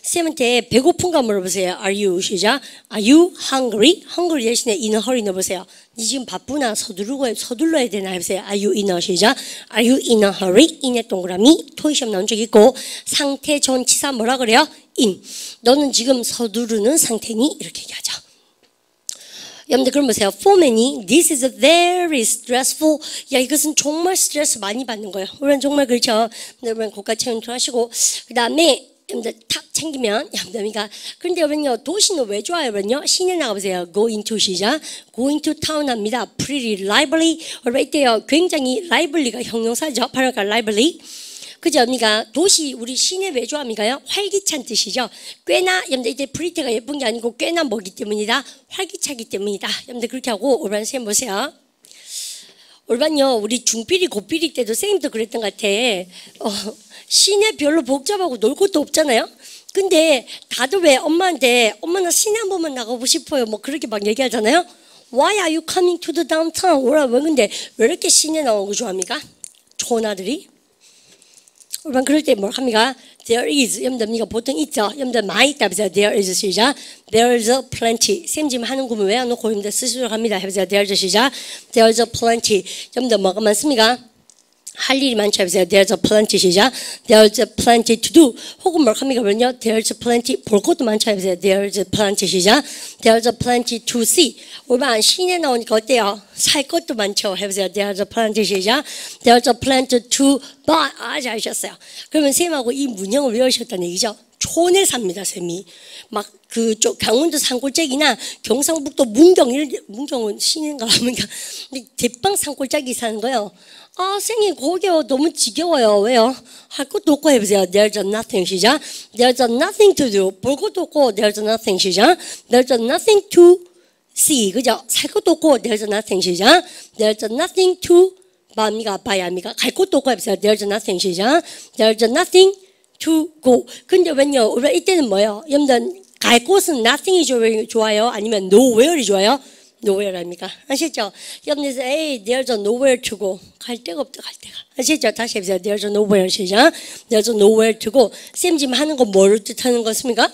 쌤한테 배고픈가 물어보세요. Are you? 시작. Are you hungry? hungry 대신에 in a hurry 넣어보세요. 니 지금 바쁘나 서둘러야 되나 해보세요. Are you in a? 시작. Are you in a hurry? in의 동그라미 토의시험 나온 적 있고 상태 전치사 뭐라 그래요? in. 너는 지금 서두르는 상태니? 이렇게 얘기하죠. 여러분들 그럼 보세요. For many, this is a very stressful. 야, 이것은 정말 스트레스 많이 받는 거예요. 우리는 정말 그렇죠. 여러분 고가 체험 하시고 그 다음에 여러분들 탁 챙기면 여러분들 그런데 여러분요 도시는 왜 좋아요? 여러분요 시내 나가보세요. Go into 시작. Go into town 합니다. Pretty lively. 여러분 이때요 굉장히 lively가 형용사죠. 바로가 lively. 그죠? 그러니까 도시 우리 시내 왜 좋아합니까요? 활기찬 뜻이죠. 꽤나 여러분들 이때 pretty가 예쁜 게 아니고 꽤나 뭐기 때문이다. 활기차기 때문이다. 여러분들 그렇게 하고 올바른 쌤 보세요. 올바른요 우리 중비리 고비리 때도 쌤도 그랬던 것 같아. 시내 별로 복잡하고 놀 곳도 없잖아요. 근데 다들 왜 엄마한테 엄마 나 시내 한 번만 나가고 싶어요. 뭐 그렇게 막 얘기하잖아요. Why are you coming to the downtown? 왜 근데 왜 이렇게 시내 나오는 거 좋아합니까? 좋은 아들이? 여러분 그럴 때 뭘 합니까? There is. 여러분들 보통 있죠. 여러분들 많이 있다 해보세요. There is 시작. There is a plenty. 쌤 지금 하는 구문 왜 안 놓고 여러분들 스스로 합니다. 해보세요. There is 시작. There is a plenty. 여러분들 뭐가 많습니까? 할 일이 많죠. 해보세요. There's a plenty 시작. There's a plenty to do. 혹은 뭘 합니까? 그러면요. There's a plenty 볼 것도 많죠. 해보세요. There's a plenty 시작. There's a plenty to see. 오늘 시내 나오니까 어때요? 살 것도 많죠. 해보세요. There's a plenty 시작. There's a plenty to buy. 아, 잘하셨어요. 그러면 쌤하고 이 문형을 외우셨다는 얘기죠. 촌에 삽니다, 쌤이. 막 그쪽 강원도 산골짜기나 경상북도 문경은 시내인가 합니까? 대빵 산골짜기 사는 거예요. 아, 쌤이 거기요 너무 지겨워요. 왜요? 할 것도 없고 해보세요. There's nothing 시작. There's nothing to do. 볼 것도 없고 there's nothing 시작. There's nothing to see. 그죠? 살 것도 없고 there's nothing 시작. There's nothing to 봐야 합니까? 갈 것도 없고 해보세요. There's nothing 시작. There's nothing to go. 근데 왜요? 우리 이때는 뭐예요? 여러분들 갈 곳은 nothing이 좋아요? 아니면 nowhere이 좋아요? nowhere 아닙니까? 아시죠? 여러분들 에이 there's nowhere to go. 갈 데가 없다 갈 데가. 아시죠? 다시 해보세요. There's nowhere 시작. There's nowhere to go. 쌤 지금 하는 거 뭘 뜻하는 것입니까?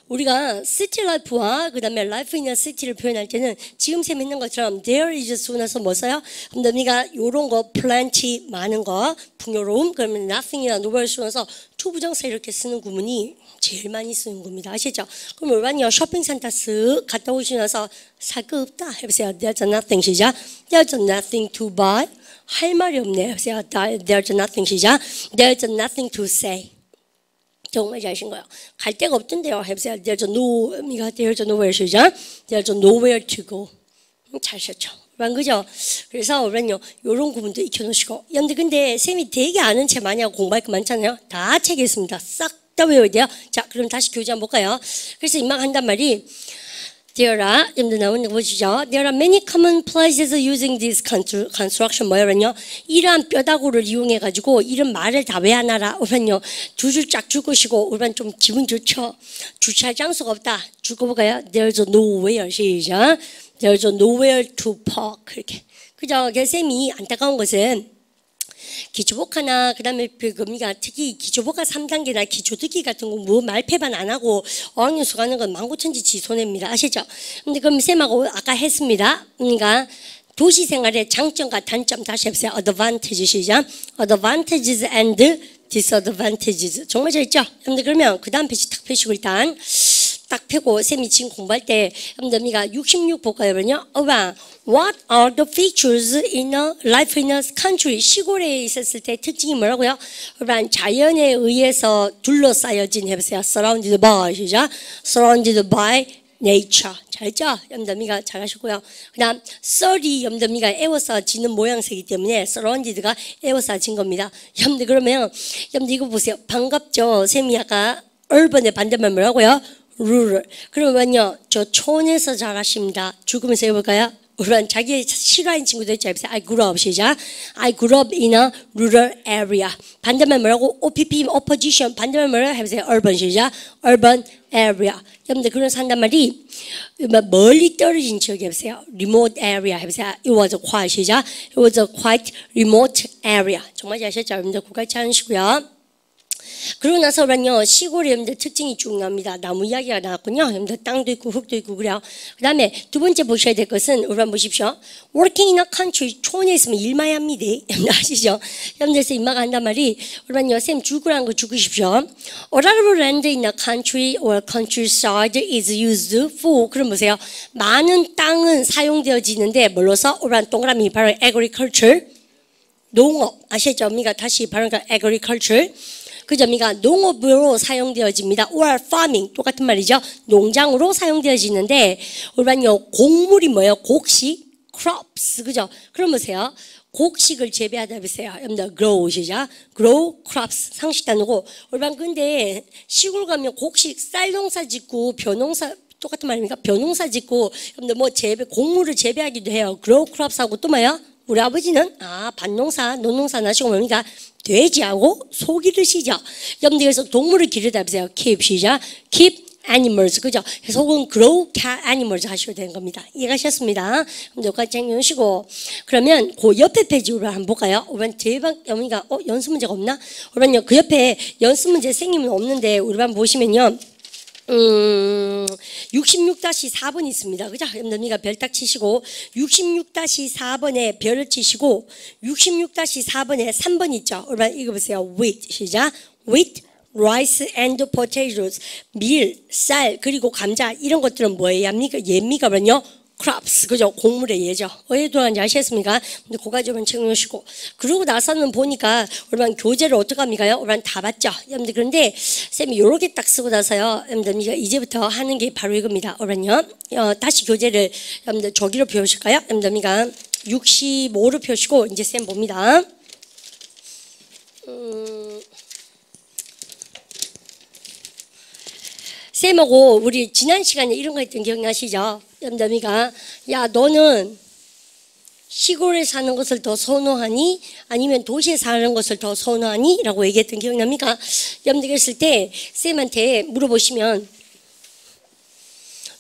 우리가 시티 라이프와 그 다음에 라이프 인더 시티를 표현할 때는 지금 쌤 했는 것처럼 there is 쓰고 나서 뭐 써요? 우리가 요런 거 plenty 많은 거 풍요로움 그러면 nothing이나 nowhere 쓰고 나서 투부정사 이렇게 쓰는 구문이 제일 많이 쓰는 겁니다. 아시죠? 그럼 일반요 쇼핑센터 쓱 갔다 오시고 나서 살 거 없다 해보세요. There's nothing 시작. There's nothing to buy. 할 말이 없네 해보세요. There's nothing 시작. There's nothing to say. 정말 잘하신 거예요. 갈 데가 없던데요. 해보세요. There's nowhere 시작. There's nowhere to go. 잘하셨죠. 그죠? 그래서 우리는요, 요런 구문도 익혀놓으시고. 근데 쌤이 되게 아는 책 많이 하고 공부할 거 많잖아요. 다 책에 있습니다. 싹 다 외워야 돼요. 자, 그럼 다시 교재 한번 볼까요? 그래서 임막 한단 말이 There are, 여러분들 나오는 거 보시죠. There are many common places using this construction. 뭐냐면요. 이러한 뼈다구를 이용해가지고 이런 말을 다 왜 안 알아? 우선요. 두 줄 쫙 줄 것이고, 우선 좀 기분 좋죠. 주차할 장소가 없다. 줄거 볼까요? There's nowhere. 시작. There's nowhere to park. 그렇게. 그죠? 쌤이 안타까운 것은 기초복화나 그다음에 그니까 특히 기초복화 3단계나 기초특기 같은 거 뭐 말패반 안 하고 어학연수 가는 건 만고천지 손해입니다. 아시죠? 근데 그럼 쌤하고 아까 했습니다. 그러니까 도시 생활의 장점과 단점 다시 해보세요. Advantage 시작. Advantages and disadvantages. 정말 잘했죠? 여러분들 그러면 그 다음 페이지 딱 펴시고 일단 딱 펴고 쌤이 지금 공부할 때 여러분들 66 볼까요? 그러면요. What are the features in a life in a country? 시골에 있었을 때 특징이 뭐라고요? 그러면 자연에 의해서 둘러싸여진 해보세요. Surrounded by 시작. Surrounded by nature. 잘했죠? 염담이가 잘하셨고요. 그 다음 썰이 염담이가 에워싸지는 모양새이기 때문에 surrounded가 에워싸진 겁니다. 염담 그러면 염담 이거 보세요. 반갑죠? 쌤이 아까 urban의 반대말 뭐라고요? rural. 그러면요 저 촌에서 자라십니다. 죽으면서 해볼까요? 우선 자기 싫어하는 친구들 있죠. I grew up 시작. I grew up in a rural area. 반대말 뭐라고? OPP opposition. 반대말 뭐라고? 해보세요. urban 시작. urban area. 여러분들 그런 산단 말이 멀리 떨어진 지역에 해보세요. remote area 해보세요. It was quite 시작. It was a quite remote area. 정말 잘하셨죠? 여러분들 고갈치 않으시고요. 그러고 나서는요 시골의 여러분들 특징이 중요합니다. 나무 이야기가 나왔군요. 여러분들 땅도 있고 흙도 있고 그래요. 그 다음에 두 번째 보셔야 될 것은 여러분 보십시오. Working in a country 촌에 있으면 일만 합니다. 여러분들 아시죠? 여러분들서 임마가 한단 말이 여러분요 쌤 죽으라는 거 죽으십시오. A lot of land in a country or countryside is used for 그럼 보세요. 많은 땅은 사용되어지는데 뭘로서? 여러분 동그라미 바로 agriculture 농업 아시죠? 미가 다시 바로 agriculture 그 점이가 농업으로 사용되어집니다. or farming 똑같은 말이죠. 농장으로 사용되어지는데 우리는요 곡물이 뭐예요? 곡식 crops 그죠? 그럼 보세요. 곡식을 재배하다 보세요. 여러분들 grow 시작. grow crops 상식 단어고 우리는 근데 시골 가면 곡식 쌀농사 짓고 벼농사 똑같은 말입니까? 벼농사 짓고 여러분들 뭐 곡물을 재배하기도 해요. grow crops하고 또 뭐예요? 우리 아버지는 밭농사, 논농사 나시고 뭡니까? 돼지하고 소 기르시죠. 여러분들 그래서 동물을 기르다 보세요. keep 시작. keep animals 그죠? 속은 grow animals 하셔야 되는 겁니다. 이해가셨습니다. 여기까지 챙겨주시고 그러면 그 옆에 페이지로 한번 볼까요? 우리 대박 여기가 연습 문제가 없나? 우리는요 그 옆에 연습 문제 생기면 없는데 우리 반 보시면요. 66-4번 있습니다. 그죠? 여러분들 별 딱 치시고 66-4번에 별을 치시고 66-4번에 3번 있죠. 여러분 이거 보세요. wheat 시작. wheat, rice and potatoes 밀, 쌀 그리고 감자 이런 것들은 뭐예요? 예미가 뭐냐? crops 그죠? 곡물의 예죠. 왜 들어간지 아시겠습니까? 근데 그거 좀 챙겨주시고 그러고 나서는 보니까 여러분 교재를 어떻게 합니까요? 여러분 다 봤죠? 여러분들 그런데 쌤이 요렇게 딱 쓰고 나서요. 여러분들 이제부터 하는 게 바로 이겁니다. 여러분요 다시 교재를 여러분들 저기로 펴실까요? 여러분들 65로 펴시고 이제 쌤 봅니다. 쌤하고 우리 지난 시간에 이런 거 했던 기억나시죠? 염담이가 야 너는 시골에 사는 것을 더 선호하니 아니면 도시에 사는 것을 더 선호하니? 라고 얘기했던 기억납니까? 염담이 했을 때 쌤한테 물어보시면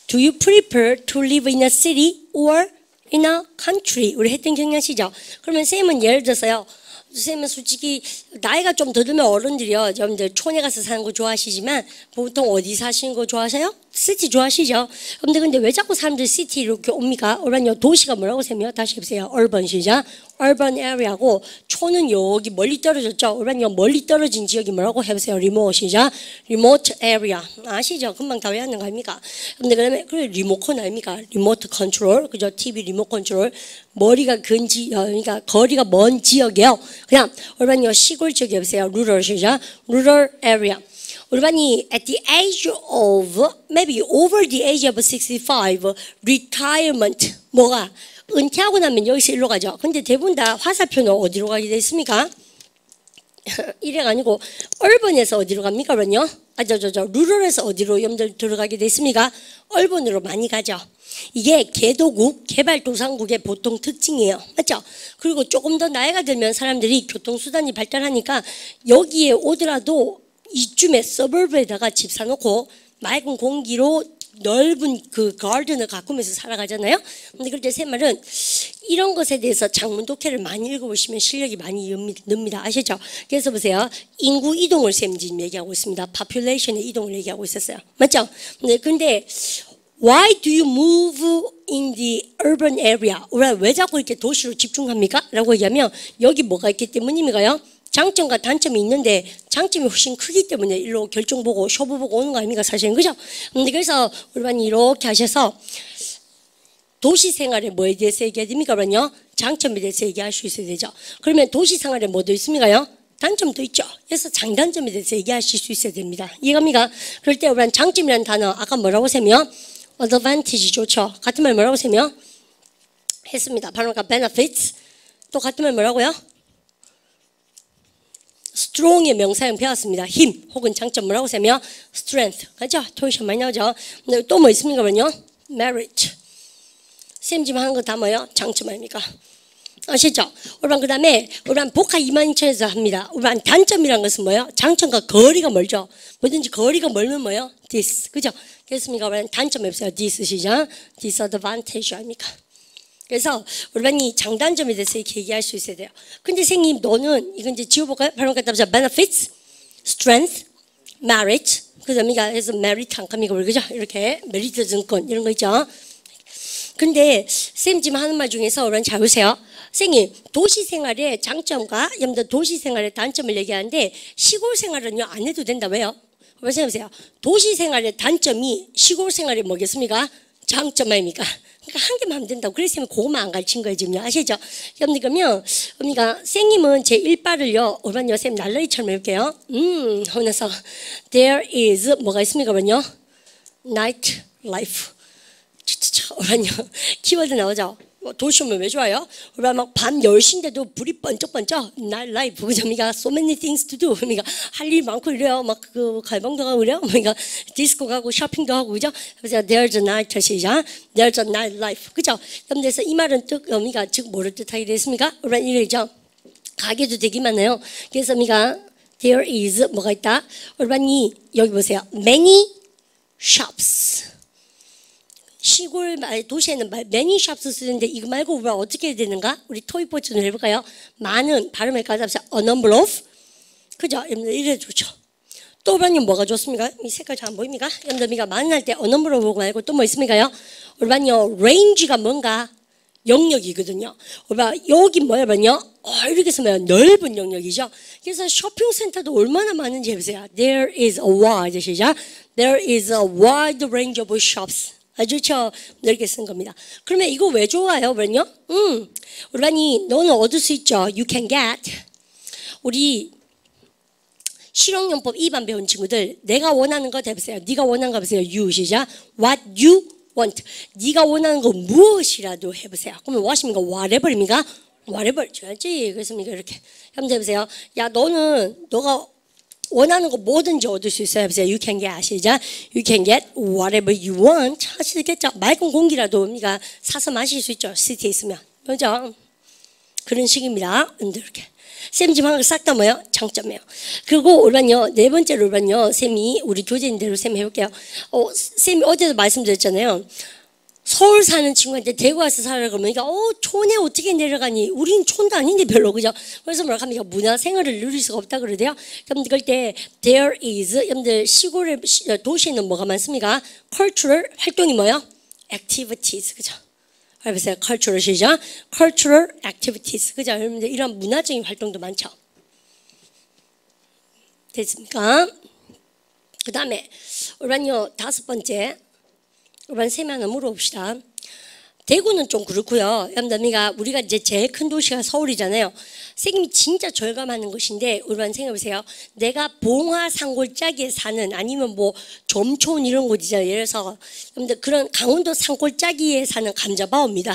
Do you prefer to live in a city or in a country? 우리 했던 기억나시죠? 그러면 쌤은 예를 들어서요 쌤은 솔직히 나이가 좀 더 들면 어른들이요 여러분들 촌에 가서 사는 거 좋아하시지만 보통 어디 사시는 거 좋아하세요? 시티 좋아하시죠? 근데 왜 자꾸 사람들이 시티 이렇게 옵니까? 그러면 도시가 뭐라고 쌤이요? 다시 해보세요. urban 시작. urban area고 촌은 여기 멀리 떨어졌죠? 그러면 멀리 떨어진 지역이 뭐라고 해보세요. remote 시작. remote area 아시죠? 금방 다 외우는 거 아닙니까? 근데 그러면 그래 리모컨 아닙니까? remote control 그죠? TV 리모컨 컨트롤 머리가 그러니까 거리가 먼 지역이요. 그냥 그러면 시골 지역에 보세요. rural 시작. rural area 우리반이 at the age of maybe over the age of 65 retirement 뭐가 은퇴하고 나면 여기서 일로 가죠. 근데 대부분 다 화살표는 어디로 가게 돼 있습니까? 일행 아니고 얼번에서 어디로 갑니까? 그러면요. 루럴에서 어디로 여러분들 들어가게 됐습니까? 얼번으로 많이 가죠. 이게 개도국, 개발도상국의 보통 특징이에요. 맞죠? 그리고 조금 더 나이가 들면 사람들이 교통수단이 발달하니까 여기에 오더라도 이쯤에 서버브에다가 집 사놓고 맑은 공기로 넓은 그 가든을 가꾸면서 살아가잖아요. 근데 그럴 때 새 말은 이런 것에 대해서 장문 독해를 많이 읽어보시면 실력이 많이 늡니다. 아시죠? 그래서 보세요. 인구 이동을 쌤 지금 얘기하고 있습니다. population의 이동을 얘기하고 있었어요. 맞죠? 네, 근데 Why do you move in the urban area? 왜 자꾸 이렇게 도시로 집중합니까? 라고 얘기하면 여기 뭐가 있기 때문입니까요? 장점과 단점이 있는데 장점이 훨씬 크기 때문에 일로 결정 보고 쇼부 보고 오는 거 아닙니까? 사실은 그죠? 그래서 우리반이 이렇게 하셔서 도시 생활에 뭐에 대해서 얘기해야 됩니까? 그러면요 장점에 대해서 얘기할 수 있어야 되죠. 그러면 도시 생활에 뭐도 있습니까요? 단점도 있죠. 그래서 장단점에 대해서 얘기하실 수 있어야 됩니다. 이해갑니까? 그럴 때 우리는 장점이라는 단어 아까 뭐라고 세며 advantage 좋죠. 같은 말 뭐라고 세며 했습니다. 바로 benefits. 또 같은 말 뭐라고요? strong의 명사형 배웠습니다. 힘 혹은 장점 뭐라고 세며 strength. 그죠? 토요시험 많이 나오죠. 또 뭐 있습니까? 그러면요 merit. 쌤 지금 하는 거 다 뭐예요? 장점 아닙니까? 아시죠? 우리반 그 다음에 우리반 복화 22,000에서 합니다. 우리반 단점이란 것은 뭐예요? 장점과 거리가 멀죠. 뭐든지 거리가 멀면 뭐예요? this. 그죠? 그렇습니까? 우리반 단점이 없어요. this 시죠? disadvantage 아닙니까? 그래서 우리반이 장단점에 대해서 이렇게 얘기할 수 있어야 돼요. 근데 선생님 너는 이건 이제 지워볼까요? 바로 갖다 benefits, strength, merit. 그다음에 그래서 merit 한 칸이고 그죠? 이렇게 메리트 증권 이런 거 있죠. 근데 쌤 지금 하는 말 중에서 우리는 잘 보세요. 선생님 도시 생활의 장점과 여러분들 도시 생활의 단점을 얘기하는데 시골 생활은요 안 해도 된다. 왜요? 보세요. 도시 생활의 단점이 시골 생활이 뭐겠습니까? 장점 아닙니까? 그러니까 한 개만 하면 된다고. 그래서 그거만 안 가르친 거예요 지금요. 아시죠? 여러분들 그러면 그러니까 선생님은 제 일발을요 오늘 쌤 날라리처럼 해볼게요. 하면서 there is 뭐가 있습니까? 그러면요 night life. 오란요 키워드 나오죠. 도시 오면 왜 좋아요? 오란 막밤 10시인데도 불이 번쩍번쩍 night life. 그죠? 그러니까 so many things to do. 그러니까 할 일 많고 이래요. 막 그 갈방도 가고 이래요. 그러니까 디스코 가고 쇼핑도 하고 그죠? 그래서 there's a night 시작. there's a night life. 그죠? 그래서 이 말은 뜻 의미가 즉 뭐를 뜻하게 됐습니까? 오란 이래죠. 가게도 되게 많아요. 그래서 우리가 there is 뭐가 있다. 오란이 여기 보세요. many shops. 시골 도시에는 many shops 쓰는데 이거 말고 우리가 어떻게 해야 되는가? 우리 토익 버전을 해볼까요? 많은 발음을 가져서 a number of. 그죠? 여러분들 이래 좋죠. 또 우리는 뭐가 좋습니까? 이 색깔 잘 안 보입니까? 여러분들 많은 할 때 a number of 말고 또 뭐 있습니까요? 우리는요 range가 뭔가 영역이거든요. 우리가 여기 뭐냐면요 이렇게 쓰면 넓은 영역이죠. 그래서 쇼핑센터도 얼마나 많은지 해보세요. There is a wide 시작. There is a wide range of shops. 아주 좋죠. 넓게 쓴 겁니다. 그러면 이거 왜 좋아요? 그러면요. 우리반이 너는 얻을 수 있죠. You can get. 우리 실용용법 2반 배운 친구들 내가 원하는 거 해보세요. 네가 원하는 거 해보세요. You 시작. What you want. 네가 원하는 거 무엇이라도 해보세요. 그러면 what입니까? whatever입니까? whatever. 줘야지. 그렇습니까? 이렇게. 한번 해보세요. 야 너는 너가 원하는 거 뭐든지 얻을 수 있어요. You can get 시작. You can get whatever you want. 하시겠죠? 맑은 공기라도 우리가 사서 마실 수 있죠. 시티에 있으면. 그죠? 그런 식입니다. 이렇게. 쌤 지금 하는 거 싹 다 뭐예요? 장점이에요. 그리고 오늘은요, 네 번째로 오늘은요, 쌤이 우리 교재인대로 쌤 해볼게요. 쌤이 어제도 말씀드렸잖아요. 서울 사는 친구한테 대구 와서 살아라 그러면 촌에 어떻게 내려가니? 우린 촌도 아닌데 별로 그죠? 그래서 뭐라 합니까? 문화생활을 누릴 수가 없다 그러대요. 그럼 그럴 때 there is 여러분들 시골에 도시에는 뭐가 많습니까? cultural 활동이 뭐예요? activities 그죠? 해보세요. cultural 시작. cultural activities 그죠? 여러분들 이런 문화적인 활동도 많죠. 됐습니까? 그 다음에 우리는요 5번째. 이번 셈 하나 물어봅시다. 대구는 좀 그렇고요. 우리가 이제 제일 큰 도시가 서울이잖아요. 선생님이 진짜 절감하는 것인데 우리만 생각해보세요. 내가 봉화 산골짜기에 사는 아니면 뭐 점촌 이런 곳이잖아요. 예를 들어서 그런 강원도 산골짜기에 사는 감자바오입니다.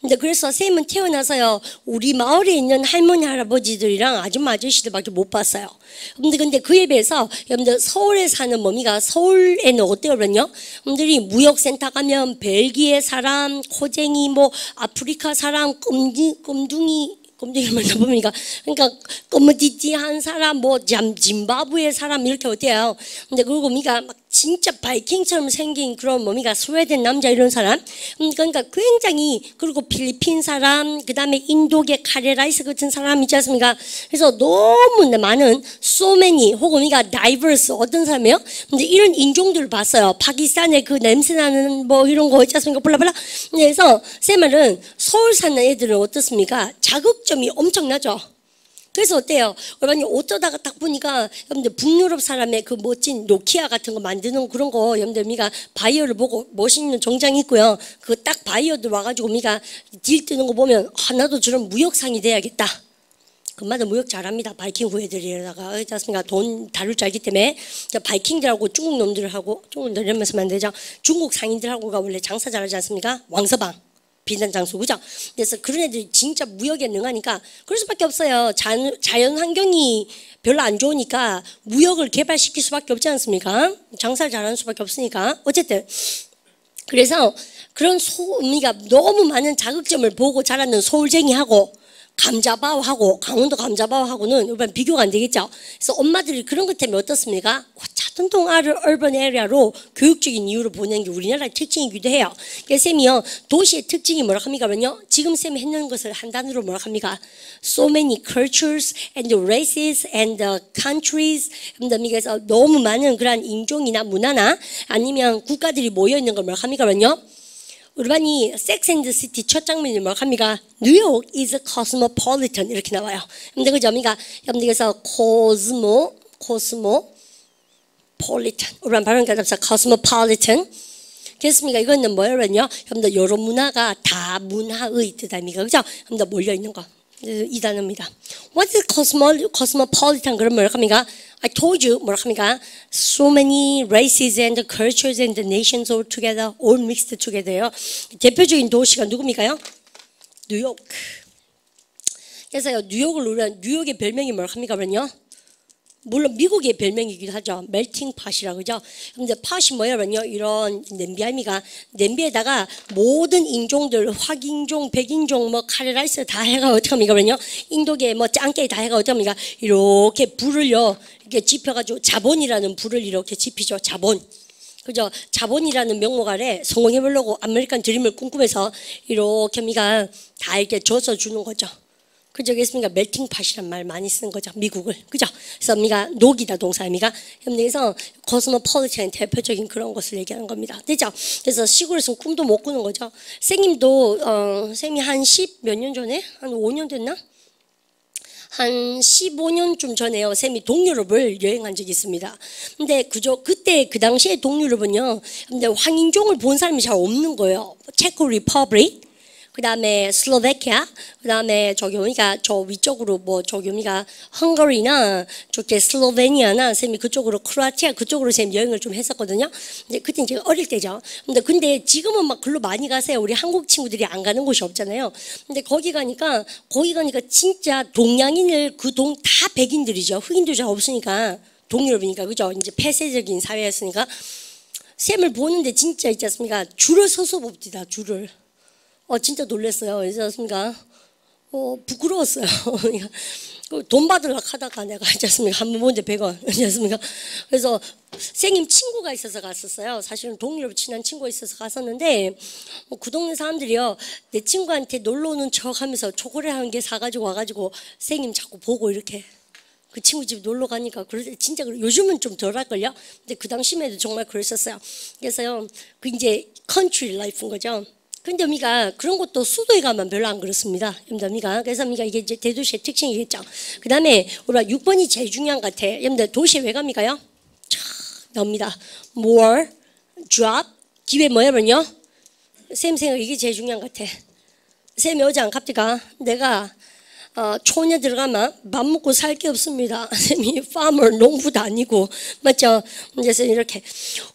근데 그래서 쌤은 태어나서요, 우리 마을에 있는 할머니, 할아버지들이랑 아줌마, 아저씨들밖에 못 봤어요. 근데 그에 비해서, 여러분들 서울에 사는 뭡니까? 서울에는 어때요, 그러면요? 여러분들이 무역센터 가면 벨기에 사람, 코쟁이, 뭐, 아프리카 사람, 꼼둥이 만나 보니까 그러니까 거무디디한 사람 뭐 짐바브웨 사람 이렇게 어때요? 근데 그리고 뭡니까 막 진짜 바이킹처럼 생긴 그런 뭡니까 스웨덴 남자 이런 사람 그러니까 굉장히 그리고 필리핀 사람 그다음에 인도계 카레라이스 같은 사람 있지 않습니까? 그래서 너무 많은 so many 혹은 뭡니까 diverse 어떤 사람이에요? 근데 이런 인종들을 봤어요. 파키스탄의 그 냄새나는 뭐 이런 거 있지 않습니까? 블라블라. 그래서 제 말은 서울 사는 애들은 어떻습니까? 자극점이 엄청나죠. 그래서 어때요? 여러분이 어쩌다가 딱 보니까 여러분들 북유럽 사람의 그 멋진 노키아 같은 거 만드는 그런 거 여러분들 미가 바이어를 보고 멋있는 정장 있고요. 그 딱 바이어들 와가지고 미가 딜 뜨는 거 보면 나도 저런 무역상이 돼야겠다. 그마다 무역 잘합니다. 바이킹 후예들이라다가 그렇지 않습니까? 돈 다룰 줄 알기 때문에 바이킹들하고 중국 놈들하고 중국 놈들 이러면서 안 되죠. 중국 상인들하고가 원래 장사 잘하지 않습니까? 왕서방. 비단 장수 그죠? 그래서 그런 애들이 진짜 무역에 능하니까 그럴 수밖에 없어요. 자연 환경이 별로 안 좋으니까 무역을 개발시킬 수밖에 없지 않습니까? 장사를 잘하는 수밖에 없으니까 어쨌든 그래서 그런 우리가 너무 많은 자극점을 보고 자라는 서울쟁이하고 감자바오하고 강원도 감자바오하고는 일반 비교가 안 되겠죠. 그래서 엄마들이 그런 것 때문에 어떻습니까? 자전동 얼번 에리아로 교육적인 이유로 보내는 게 우리나라의 특징이기도 해요. 그래서 쌤이요 도시의 특징이 뭐라 합니까? 그러면요 지금 쌤이 했는 것을 한 단어로 뭐라 합니까? So many cultures and races and countries. 그래서 너무 많은 그런 인종이나 문화나 아니면 국가들이 모여 있는 걸 뭐라 합니까? 그러면요. 우리반이 섹스 앤드 시티 첫 장면이 뭐라 합니까? 뉴욕 is cosmopolitan 이렇게 나와요. 근데 그죠? 여러분들께서 cosmopolitan 우리반 발음까지 합쳐 cosmopolitan 그렇습니까? 이거는 뭐예요? 여러분들 여러 문화가 다 문화의 뜻 아닙니까? 그죠? 여러분들 몰려 있는 거. 이 단어입니다. What is cosmopolitan? 그럼 뭐라 합니까? I told you 뭐라 합니까? So many races and cultures and nations all together, all mixed together요. 대표적인 도시가 누굽니까요? 뉴욕. 그래서요 뉴욕을 우리가 뉴욕의 별명이 뭐라 합니까? 그러면요. 물론 미국의 별명이기도 하죠. 멜팅 팟이라고 그죠? 근데 팟이 뭐냐면요. 이런 냄비에다가 모든 인종들 화인종, 백인종 뭐 카레라이스 다 해가 어떻게 합니까? 그러면요. 인도계 뭐 짱깨 다 해가 어떻게 합니까? 이렇게 불을요. 이렇게 지펴가지고 자본이라는 불을 이렇게 지피죠. 자본. 그죠? 자본이라는 명목 아래 성공해보려고 아메리칸 드림을 꿈꾸면서 이렇게 합니까? 다 이렇게 줘서 주는 거죠. 그죠? 그랬습니까? 멜팅 팟이란 말 많이 쓰는 거죠. 미국을. 그죠? 그래서 미가 녹이다 동사입니까? 그래서 코스모폴리탄 대표적인 그런 것을 얘기하는 겁니다. 됐죠? 그래서 시골에서 꿈도 못 꾸는 거죠. 쌤님도, 쌤이 한 10 몇 년 전에? 한 5년 됐나? 한 15년쯤 전에요. 쌤이 동유럽을 여행한 적이 있습니다. 근데 그때 그 당시에 동유럽은요. 근데 황인종을 본 사람이 잘 없는 거예요. 체코 리퍼블릭. 그 다음에 슬로베키아, 그 다음에 저기 오니까 저 위쪽으로 뭐 저기 오니까 헝가리나 저기 슬로베니아나 쌤이 그쪽으로 크로아티아 그쪽으로 쌤 여행을 좀 했었거든요. 근데 그때 이제 어릴 때죠. 근데 지금은 막 글로 많이 가세요. 우리 한국 친구들이 안 가는 곳이 없잖아요. 근데 거기 가니까 진짜 동양인을 그 동 다 백인들이죠. 흑인도 잘 없으니까 동유럽이니까 그죠? 이제 폐쇄적인 사회였으니까 쌤을 보는데 진짜 있지 않습니까? 줄을 서서 봅니다. 줄을. 진짜 놀랐어요. 그렇습니까? 부끄러웠어요. 돈 받으려고 하다가 내가 있지 않습니까? 한 번 보는데 100원. 있지 않습니까? 그래서 선생님 친구가 있어서 갔었어요. 사실은 동유럽 친한 친구가 있어서 갔었는데 그 동네 사람들이요. 내 친구한테 놀러 오는 척 하면서 초콜릿 한 개 사가지고 와가지고 선생님 자꾸 보고 이렇게 그 친구 집 놀러 가니까 진짜 요즘은 좀 덜할걸요. 근데 그 당시에도 정말 그랬었어요. 그래서요. 그 이제 컨트리 라이프인 거죠. 근데 미가 그런 것도 수도에 가면 별로 안 그렇습니다. 미가 그래서 미가 이게 이제 대도시의 특징이겠죠. 그 다음에 우리가 6번이 제일 중요한 것 같아. 여러분들 도시에 왜 갑니까요? 나옵니다. more, drop, 기회 뭐냐면요. 쌤 생각 이게 제일 중요한 것 같아. 쌤이 어제 안 갑니까? 내가 촌에 들어가면 밥 먹고 살 게 없습니다. 쌤이 farmer 농부도 아니고 맞죠? 그래서 이렇게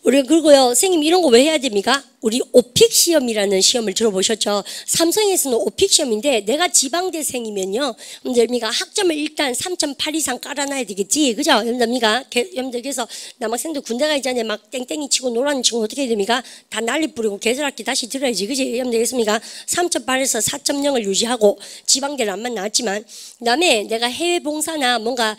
우리 그리고요. 선생님 이런 거 왜 해야 됩니까? 우리 오픽 시험이라는 시험을 들어보셨죠? 삼성에서는 오픽 시험인데 내가 지방대생이면요, 여러분들 학점을 일단 3.8 이상 깔아놔야 되겠지, 그죠? 여러분들 그래서 남학생들 군대 가기 전에 막 땡땡이 치고 노라는 친구 어떻게 해야 됩니까? 다 난리 뿌리고 계절학기 다시 들어야지, 그지? 여러분들 겠습니까? 3.8에서 4.0을 유지하고 지방대를 안만 나왔지만, 그다음에 내가 해외 봉사나 뭔가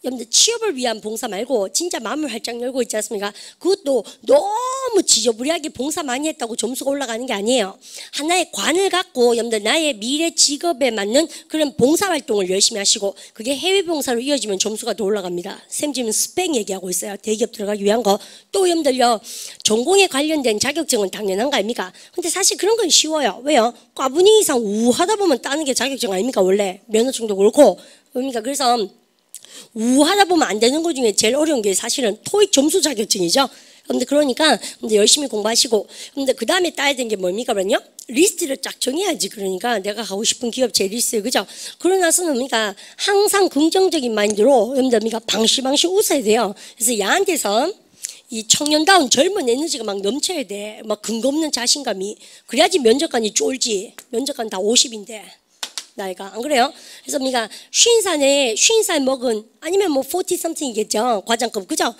여러분들 취업을 위한 봉사 말고 진짜 마음을 활짝 열고 있지 않습니까? 그것도 너무 지저분하게 봉사 많이 했다고 점수가 올라가는 게 아니에요. 하나의 관을 갖고 여러분들 나의 미래 직업에 맞는 그런 봉사활동을 열심히 하시고, 그게 해외 봉사로 이어지면 점수가 더 올라갑니다. 쌤 지금 스펙 얘기하고 있어요. 대기업 들어가기 위한 거. 또 여러분들요, 전공에 관련된 자격증은 당연한 거 아닙니까? 근데 사실 그런 건 쉬워요. 왜요? 과분위 이상 우하다 보면 따는 게 자격증 아닙니까? 원래 면허증도 그렇고. 그러니까 그래서 우하다 보면 안 되는 것 중에 제일 어려운 게 사실은 토익 점수 자격증이죠. 근데 그러니까 열심히 공부하시고, 근데 그 다음에 따야 되는 게 뭡니까? 그러면요, 리스트를 쫙 정해야지. 그러니까 내가 가고 싶은 기업체 리스트, 그죠? 그러고 나서는 그러니까 항상 긍정적인 마인드로 여러분들 방시방시 웃어야 돼요. 그래서 야한테서 이 청년다운 젊은 에너지가 막 넘쳐야 돼. 막 근거 없는 자신감이. 그래야지 면접관이 쫄지. 면접관 다 50인데. 나이가 안 그래요? 그래서 우리가 50살 먹은, 아니면 뭐 40 something이겠죠, 과장급, 그죠?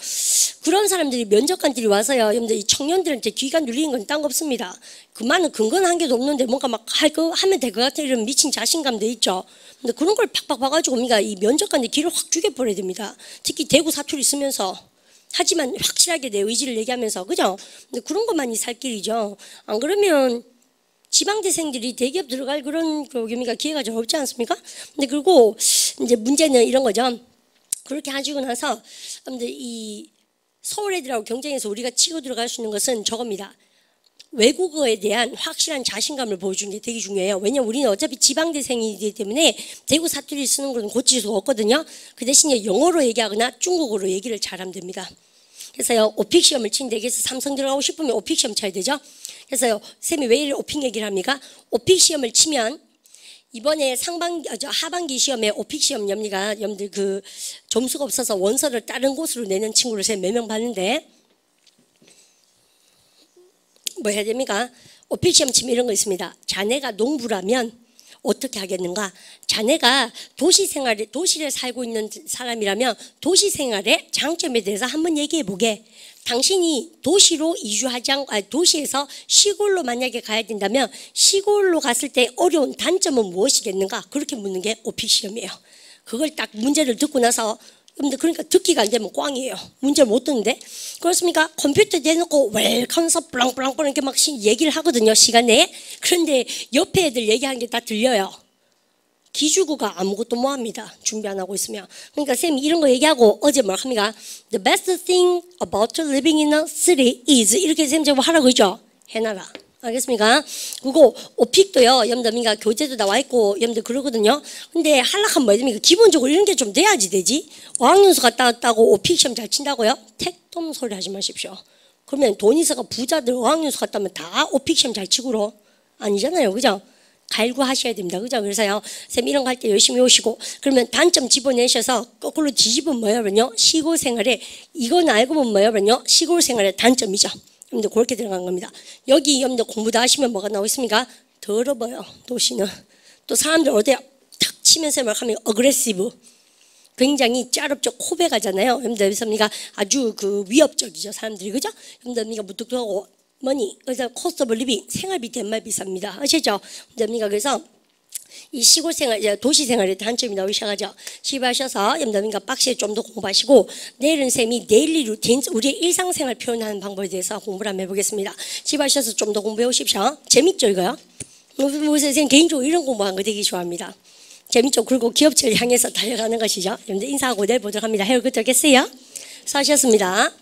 그런 사람들이 면접관들이 와서요, 여러분들 이 청년들한테 귀가 눌리는 건 딴 거 없습니다. 그만은 근거는 한 개도 없는데 뭔가 막 하면 될 것 같은 이런 미친 자신감도 있죠. 근데 그런 걸 팍팍 봐가지고 우리가 이 면접관들 길을 확 죽여버려야 됩니다. 특히 대구 사투리 쓰면서. 하지만 확실하게 내 의지를 얘기하면서, 그죠? 근데 그런 것만이 살 길이죠. 안 그러면 지방대생들이 대기업 들어갈 그런 기회가 좀 없지 않습니까? 근데 그리고 이제 문제는 이런 거죠. 그렇게 하시고 나서 이 서울 애들하고 경쟁해서 우리가 치고 들어갈 수 있는 것은 저겁니다. 외국어에 대한 확실한 자신감을 보여주는 게 되게 중요해요. 왜냐면 우리는 어차피 지방대생이기 때문에 대구 사투리 쓰는 건 고칠 수가 없거든요. 그 대신에 영어로 얘기하거나 중국어로 얘기를 잘하면 됩니다. 그래서요, 오픽 시험을 친대. 그래서 삼성 들어가고 싶으면 오픽 시험 쳐야 되죠. 그래서요, 쌤이 왜 이렇게 오픽 얘기를 합니까? 오픽 시험을 치면 이번에 하반기 시험에 오픽 시험 여러분들 그 점수가 없어서 원서를 다른 곳으로 내는 친구를 쌤 몇 명 봤는데, 뭐 해야 됩니까? 오픽 시험 치면 이런 거 있습니다. 자네가 농부라면 어떻게 하겠는가? 자네가 도시를 살고 있는 사람이라면 도시 생활의 장점에 대해서 한번 얘기해 보게. 당신이 도시로 도시에서 시골로 만약에 가야 된다면 시골로 갔을 때 어려운 단점은 무엇이겠는가? 그렇게 묻는 게 오픽 시험이에요. 그걸 딱 문제를 듣고 나서, 여러분들 그러니까 듣기가 안 되면 꽝이에요. 문제를 못 듣는데. 그렇습니까? 컴퓨터 대놓고 웰컴서 블랑블랑 이렇게 막 얘기를 하거든요, 시간 내에. 그런데 옆에 애들 얘기하는 게 다 들려요. 기주구가 아무것도 못 합니다. 준비 안 하고 있으면. 그러니까 쌤이 이런 거 얘기하고 어제 뭐 합니까? The best thing about living in a city is, 이렇게 쌤 제가 하라고 했죠. 해놔라. 알겠습니까? 그리고 오픽도요, 여러분들 교재도 나와 있고 여러분들 그러거든요. 근데 하려면 뭐 됩니까? 기본적으로 이런 게 좀 돼야지 되지. 어학연수 갔다 왔다고 오픽 시험 잘 친다고요? 택돔 소리 하지 마십시오. 그러면 돈 있어가 부자들 어학연수 갔다 오면 다 오픽 시험 잘 치고로 아니잖아요, 그죠? 갈구하셔야 됩니다, 그죠? 그래서요, 쌤 이런 거 할 때 열심히 오시고, 그러면 단점 집어내셔서 거꾸로 뒤집으면 뭐냐면요, 시골 생활에, 이건 알고 보면 뭐냐면요, 시골 생활의 단점이죠. 여러분들 그렇게 들어간 겁니다. 여기 여러분들 공부 다 하시면 뭐가 나오겠습니까? 더러워요, 도시는. 또 사람들 어디야 탁 치면서 막 하면 어그레시브, 굉장히 짜릅죠. 코베가잖아요. 여러분들 그래서 아주 그 위협적이죠, 사람들이, 그죠? 여러분들 무뚝뚝하고 머니, 그래서 코스트 오브 리빙, 생활비 정말 비쌉니다. 아시죠? 그래서 이 시골 생활, 도시 생활의 단점이 나오셔가지고 집에 하셔서 여러분들 빡시게 좀 더 공부하시고, 내일은 쌤이 데일리 루틴, 우리의 일상생활 표현하는 방법에 대해서 공부를 한번 해보겠습니다. 집에 하셔서 좀 더 공부해 오십시오. 재밌죠, 이거요? 쌤 개인적으로 이런 공부하는 거 되게 좋아합니다. 재밌죠? 그리고 기업체를 향해서 달려가는 것이죠. 여러분들 인사하고 내일 보도록 합니다. 해올 것 되겠어요? 수고하셨습니다.